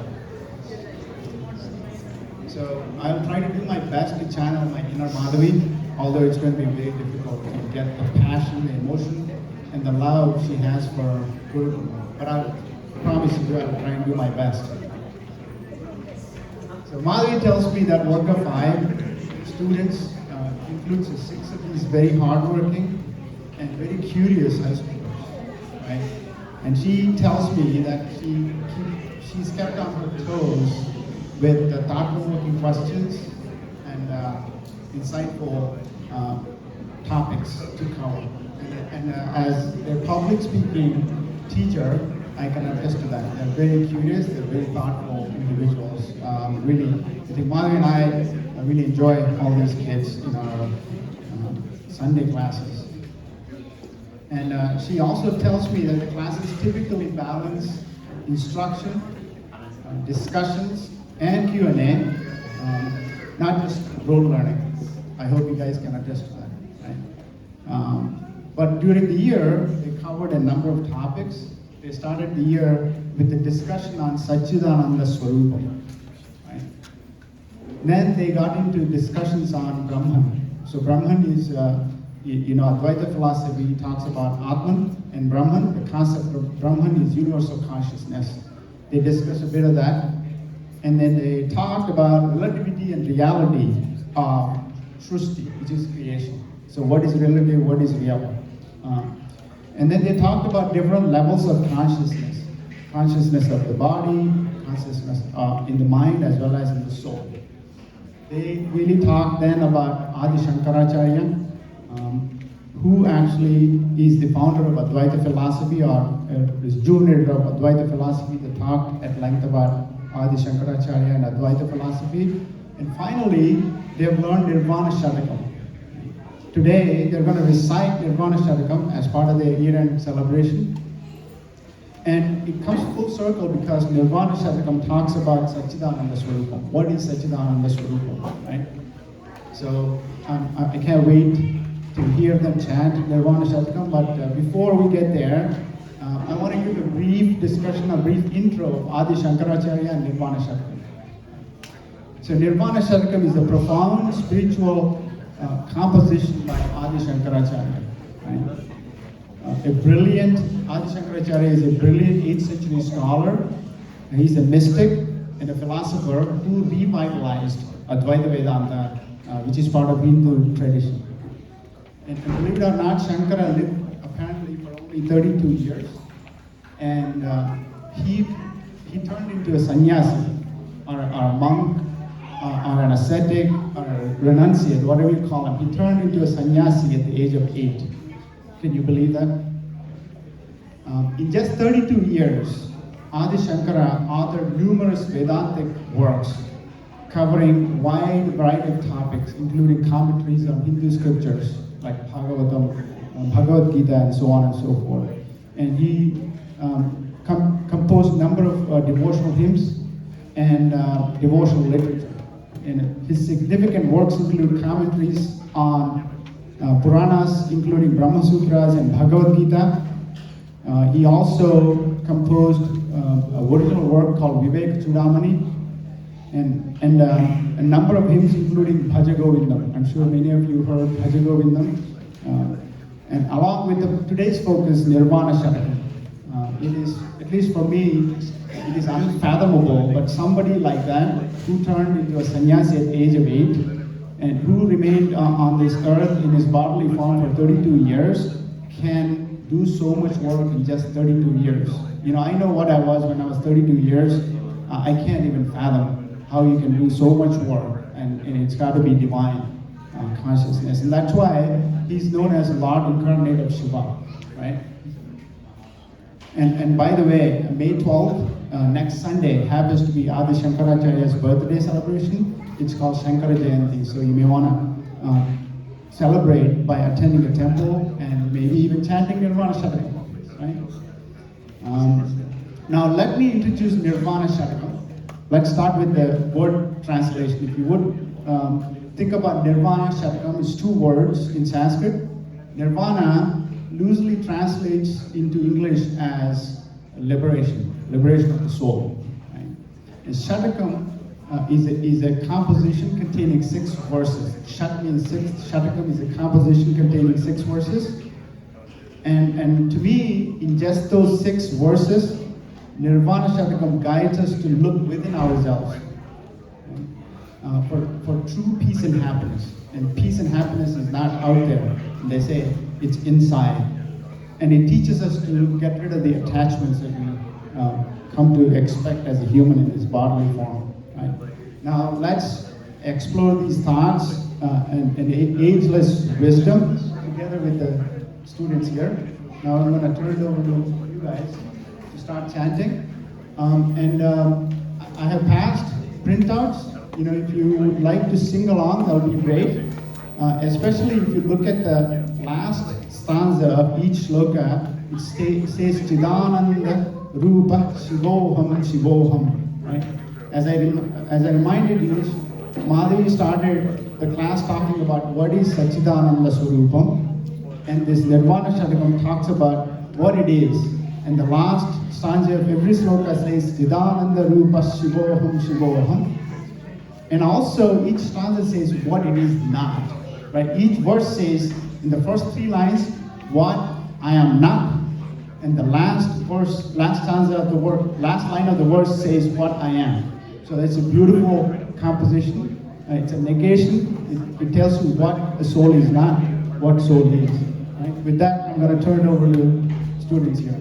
So I'll try to do my best to channel my inner Madhavi, although it's going to be very difficult to get the passion, the emotion, and the love she has for Gurukulam. But I promise you I'll try and do my best. So Madhavi tells me that Varga 5 students includes 6 of these very hardworking and very curious high schoolers, right? And she tells me that she's kept on her toes with thought-provoking questions and insightful topics to cover. And as their public speaking teacher, I can attest to that. They're very curious, they're very thoughtful individuals. Really, I think Madhavi and I really enjoy all these kids in our Sunday classes. And she also tells me that the classes typically balance instruction, discussions, and Q&A, not just rote learning. I hope you guys can attest to that. Right? But during the year, they covered a number of topics. They started the year with the discussion on Satchidananda Swarupam. Right? Then they got into discussions on Brahman. So Brahman is, Advaita philosophy talks about Atman and Brahman. The concept of Brahman is universal consciousness. They discussed a bit of that. And then they talked about relativity and reality of Srushti, which is creation. So what is relative, what is real? And then they talked about different levels of consciousness. Consciousness of the body, consciousness in the mind as well as in the soul. They really talked then about Adi Shankaracharya, who actually is the founder of Advaita philosophy or is junior of Advaita philosophy. They talked at length about Adi Shankaracharya and Advaita philosophy. And finally, they have learned Nirvana Shatakam. Today, they're going to recite Nirvana Shatakam as part of their year-end celebration. And it comes full circle because Nirvana Shatakam talks about Satchidananda Swarupam. What is Satchidananda Swarupam, right? So I can't wait to hear them chant Nirvana Shatakam, but before we get there, I want to give a brief discussion, a brief intro of Adi Shankaracharya and Nirvana Shatakam. So Nirvana Shatakam is a profound spiritual composition by Adi Shankaracharya. Right? A brilliant, Adi Shankaracharya is a brilliant 8th century scholar. He's a mystic and a philosopher who revitalized Advaita Vedanta which is part of Hindu tradition. And believe it or not, Shankara lived apparently for only 32 years, and he turned into a sannyasi, or a monk, or an ascetic, or a renunciate, whatever you call him. He turned into a sannyasi at the age of 8. Can you believe that? In just 32 years, Adi Shankara authored numerous Vedantic works covering wide variety of topics, including commentaries on Hindu scriptures like Bhagavatam, Bhagavad Gita, and so on and so forth. And he composed a number of devotional hymns and devotional literature. And his significant works include commentaries on Puranas, including Brahma Sutras and Bhagavad Gita. He also composed a original work called Vivek Chudamani, and a number of hymns, including Bhaja Govindam. I'm sure many of you heard Bhaja Govindam. And along with today's focus, Nirvana Shatakam. It is, at least for me, it is unfathomable, but somebody like that, who turned into a sannyasi at the age of 8, and who remained on this earth in his bodily form for 32 years, can do so much work in just 32 years. You know, I know what I was when I was 32 years. I can't even fathom how you can do so much work, and it's got to be divine consciousness. And that's why he's known as Lord Incarnate of Shiva, right? And by the way, May 12th, next Sunday, happens to be Adi Shankaracharya's birthday celebration. It's called Shankara Jayanti, so you may want to celebrate by attending a temple and maybe even chanting Nirvana Shatakam, right? Now let me introduce Nirvana Shatakam. Let's start with the word translation. If you would think about Nirvana Shatakam, it's 2 words in Sanskrit. Nirvana loosely translates into English as liberation of the soul. Right? And Shatakam is a composition containing 6 verses. Shat means 6. Shatakam is a composition containing 6 verses. And to me, in just those 6 verses, Nirvana Shatakam guides us to look within ourselves for true peace and happiness. And peace and happiness is not out there. They say it's inside. And it teaches us to get rid of the attachments that we come to expect as a human in this bodily form. Right? Now let's explore these thoughts and ageless wisdom together with the students here. Now I'm going to turn it over to you guys to start chanting. I have passed printouts. You know, if you would like to sing along, that would be great. Especially if you look at the last stanza of each shloka, it says Chidananda Rupa Shivoham Shivoham. Right? As I reminded you, Madhavi started the class talking about what is Sachidananda Swarupam, and this Nirvana Shatakam talks about what it is. And the last stanza of every sloka says Chidananda Rupa Shivoham Shivoham. And also each stanza says what it is not. Right? Each verse says in the first 3 lines what I am not, and the last stanza of the word, last line of the verse says what I am. So that's a beautiful composition. It's a negation. It tells you what the soul is not, what soul is. Right? With that, I'm going to turn it over to students here.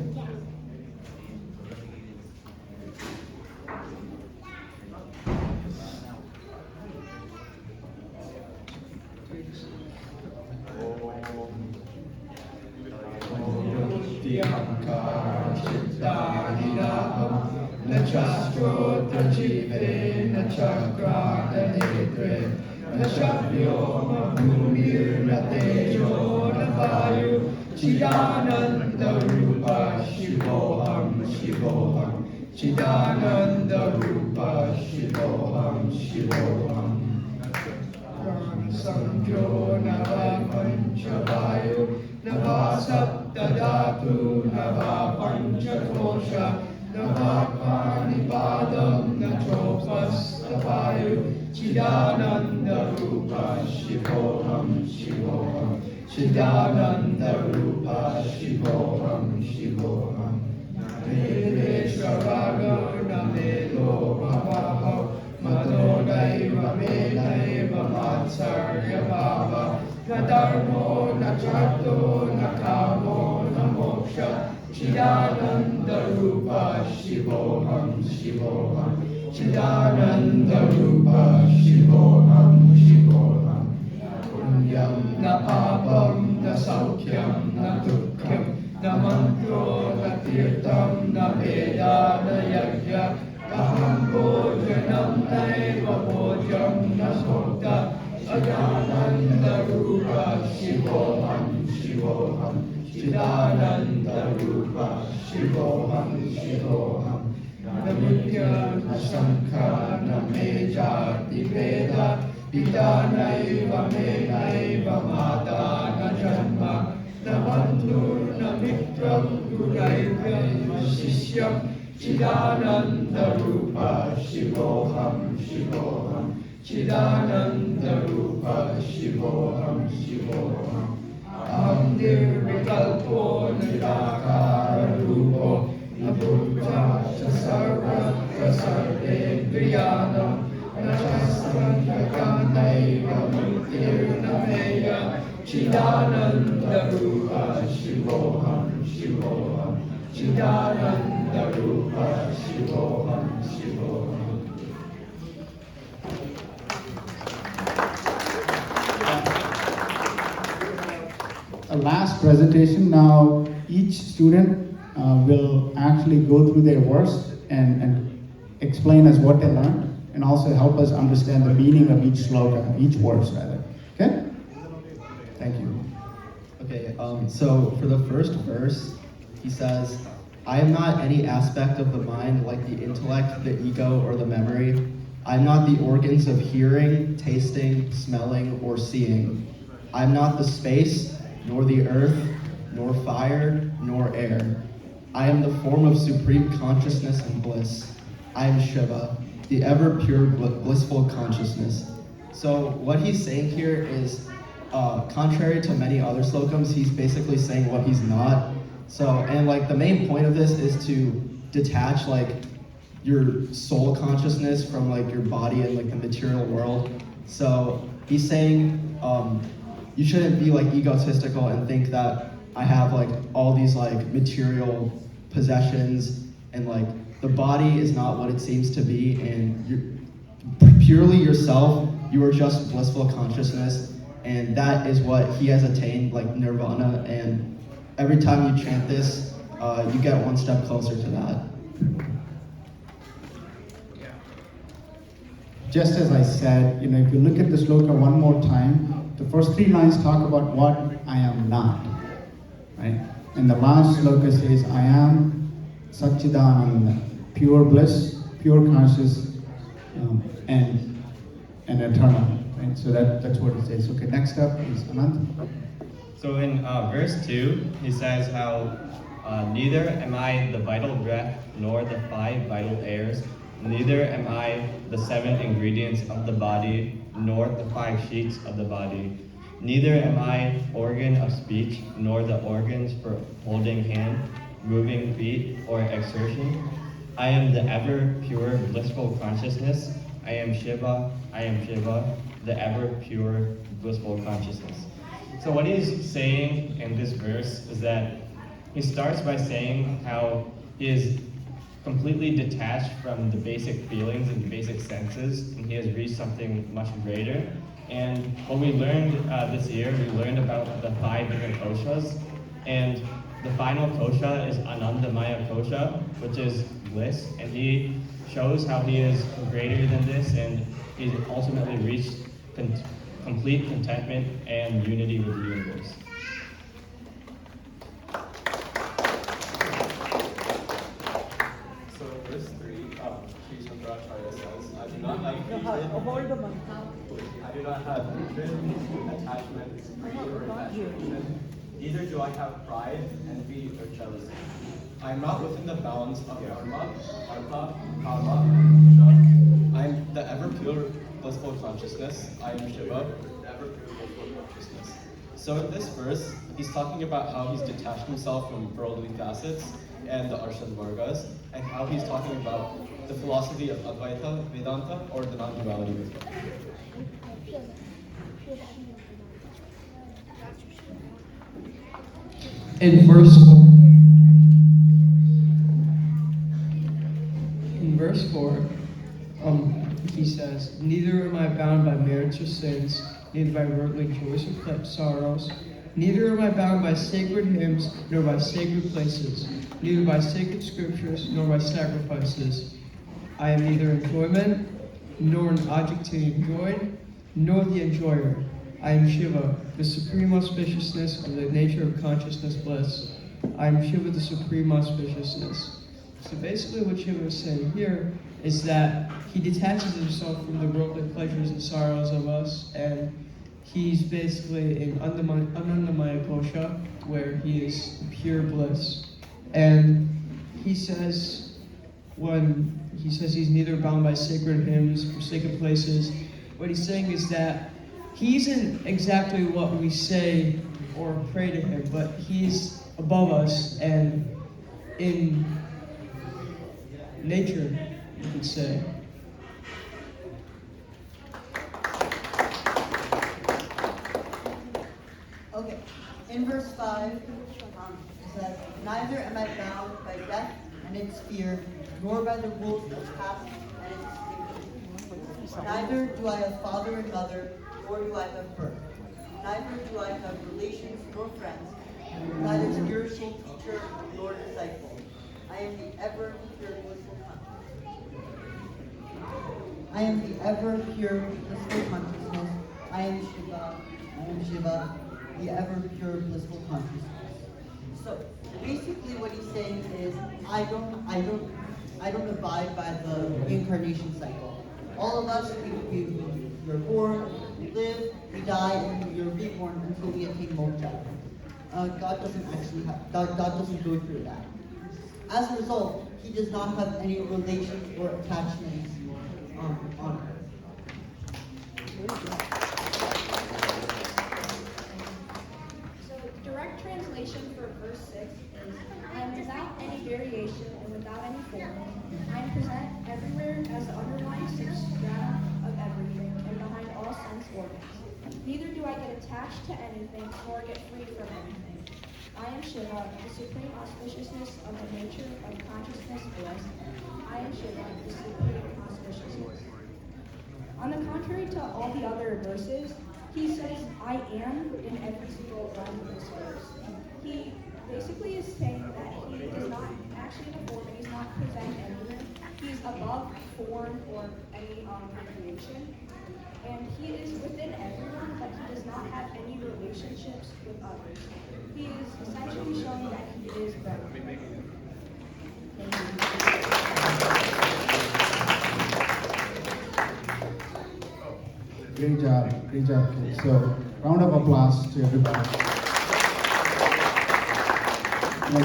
Chidananda Rupa Shivoham Shivoham Chidananda Rupa Shivoham Shivoham Samkhyo Nava Panchavayu Nava Saptadatu Nava Panchakosha Nava Panipadam Nachopastavayu Chidananda Rupa Shivoham Shivoham Chidananda Rupa Shivoham Shivoham Vedeshwarago Namelo Bhavaho Madodaiva Vedaiva Matsar na dharmo, na chato, na kamo, na moksha, Chidananda Rupa Shivoham Shivoham, Chidananda Rupa Shivoham Shivoham, Punyam na papam na saukyam na dukhyam, na mantro na tirtam na veda na yajna, aham bhojanam naiva bhojam na sota, Chidananda Rupa Shivoham Shivoham, Chidananda Rupa Shivoham Shivoham, na vidya na sankha na me jati veda, pita naiva me naiva mata na janma, na bandhur na mitram guraivyam shishyam, Chidananda Rupa Shivoham Shivoham, Chidananda Rupa Shivoham Shivoham, Aham Nirvikalpo Nirakara Rupo, na Buddha Sarvatra Sarvendriyanam, na Shastranyakanaiva Muktir Nameya, Chidananda Rupa Shivoham Shivoham, Chidananda Rupa Shivoham Shivoham. A last presentation. Now each student will actually go through their verse and explain us what they learned and also help us understand the meaning of each sloka, each verse rather. Okay? Thank you. Okay, so for the first verse, he says, I am not any aspect of the mind like the intellect, the ego, or the memory. I am not the organs of hearing, tasting, smelling, or seeing. I am not the space, nor the earth, nor fire, nor air. I am the form of supreme consciousness and bliss. I am Shiva, the ever pure blissful consciousness. So what he's saying here is, contrary to many other slokams, he's basically saying what he's not. So, and like the main point of this is to detach like your soul consciousness from like your body and like the material world. So he's saying, you shouldn't be like egotistical and think that I have like all these like material possessions and like the body is not what it seems to be, and you're purely yourself. You are just blissful consciousness, and that is what he has attained, like nirvana. And every time you chant this, you get one step closer to that. Just as I said, if you look at the sloka one more time, the first three lines talk about what I am not, right? And the last sloka says, I am Satchidananda, pure bliss, pure conscious, and eternal, right? So that's what it says. Okay, next up is Anant. So in verse 2, he says how neither am I the vital breath nor the 5 vital airs, neither am I the 7 ingredients of the body nor the 5 sheets of the body. Neither am I organ of speech nor the organs for holding hand, moving feet, or exertion. I am the ever pure blissful consciousness. I am Shiva, the ever pure blissful consciousness. So what he's saying in this verse is that he starts by saying how he is completely detached from the basic feelings and the basic senses, and he has reached something much greater. And what we learned this year, we learned about the 5 different koshas, and the final kosha is Anandamaya kosha, which is bliss, and he shows how he is greater than this, and he's ultimately reached complete contentment and unity with the universe. So verse 3, Sri Shankaracharya says, I do not have hatred, I do not have hatred, attachment, greed, or infatuation. Neither do I have pride, envy, or jealousy. I am not within the bounds of dharma, artha, kama, moksha. I am the ever pure blissful consciousness. I am Shiva, the ever pure blissful consciousness. So in this verse, he's talking about how he's detached himself from worldly facets and the Arsha and Vargas, and how he's talking about the philosophy of Advaita, Vedanta, or the non-duality of God. In verse 4, he says, "Neither am I bound by merits or sins, neither by worldly joys or sorrows. Neither am I bound by sacred hymns, nor by sacred places, neither by sacred scriptures, nor by sacrifices. I am neither enjoyment, nor an object to be enjoyed, nor the enjoyer. I am Shiva, the supreme auspiciousness of the nature of consciousness bliss. I am Shiva, the supreme auspiciousness." So basically what Shiva is saying here is that he detaches himself from the worldly pleasures and sorrows of us, and he's basically in Anandamaya Kosha, where he is pure bliss. And he says, when he says he's neither bound by sacred hymns or sacred places, what he's saying is that he isn't exactly what we say or pray to him, but he's above us and in nature, you could say. Okay, in verse 5, it says, "Neither am I bound by death and its fear, nor by the rules of past and its safety. Neither do I have father and mother, nor do I have birth. Neither do I have relations nor friends, neither spiritual teacher nor disciple. I am the ever pure blissful consciousness. I am the ever pure blissful consciousness. I am Shiva, the ever pure blissful consciousness." So basically what he's saying is, I don't abide by the reincarnation cycle. All of us, we're born, we live, we die, and we're reborn until we attain moksha. God doesn't go through that. As a result, he does not have any relations or attachments on earth. So direct translation for verse 6 is, "I am without any variation and without any form. I am present everywhere as the underlying substratum of everything and behind all sense organs. Neither do I get attached to anything nor get free from anything. I am Shiva, the supreme auspiciousness of the nature of consciousness bliss. I am Shiva, the supreme auspiciousness." On the contrary to all the other verses, he says, "I am" in every single line of this verse. He basically is saying that he does not actually have form, and he's not present anywhere. He's above form or any creation. And he is within everyone, but he does not have any relationships with others. He is essentially showing that he is Brahma. Great job, kids. So, round of applause to everybody.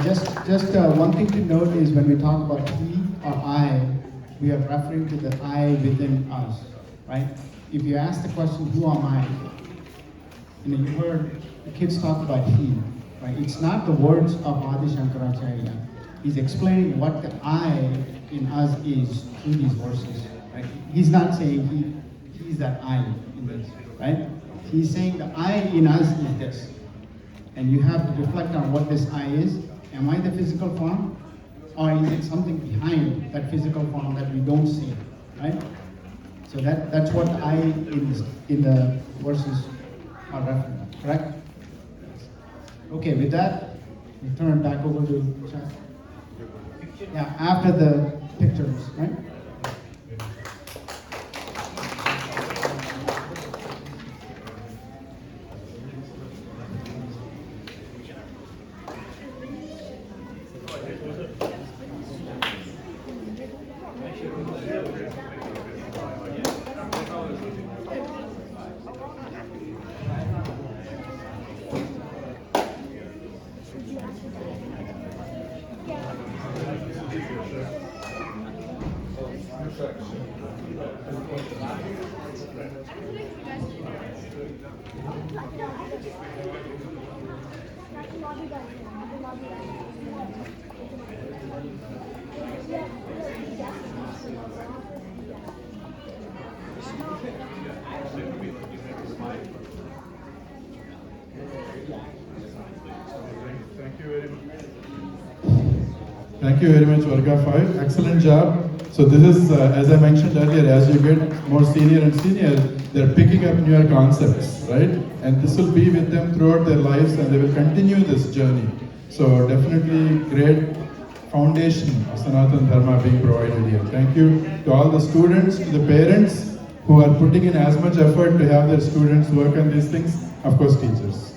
Just one thing to note is when we talk about he or I, we are referring to the I within us, right? If you ask the question, who am I? You heard the kids talk about he, right? It's not the words of Adi Shankaracharya. He's explaining what the I in us is through these verses, right? He's not saying he's that I in this, right? He's saying the I in us is this. And you have to reflect on what this I is. Am I the physical form? Or is it something behind that physical form that we don't see, right? So that's what the I in the verses are referring to, correct? Okay, with that, we turn it back over to Chuck. Yeah, after the pictures, right? Thank you Thank you very much, Varga 5. Excellent job. So this is, as I mentioned earlier, as you get more senior and senior, they're picking up newer concepts, right? And this will be with them throughout their lives and they will continue this journey. So definitely great foundation of Sanatana Dharma being provided here. Thank you to all the students, to the parents who are putting in as much effort to have their students work on these things, of course teachers.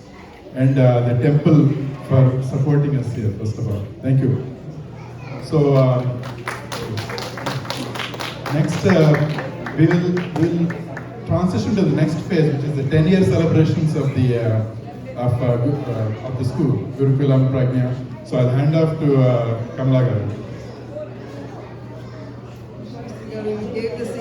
And the temple for supporting us here, first of all. Thank you. So next we will transition to the next phase, which is the 10-year celebrations of the school, Gurukulam Prajna. So I'll hand off to Kamala Garu. We gave this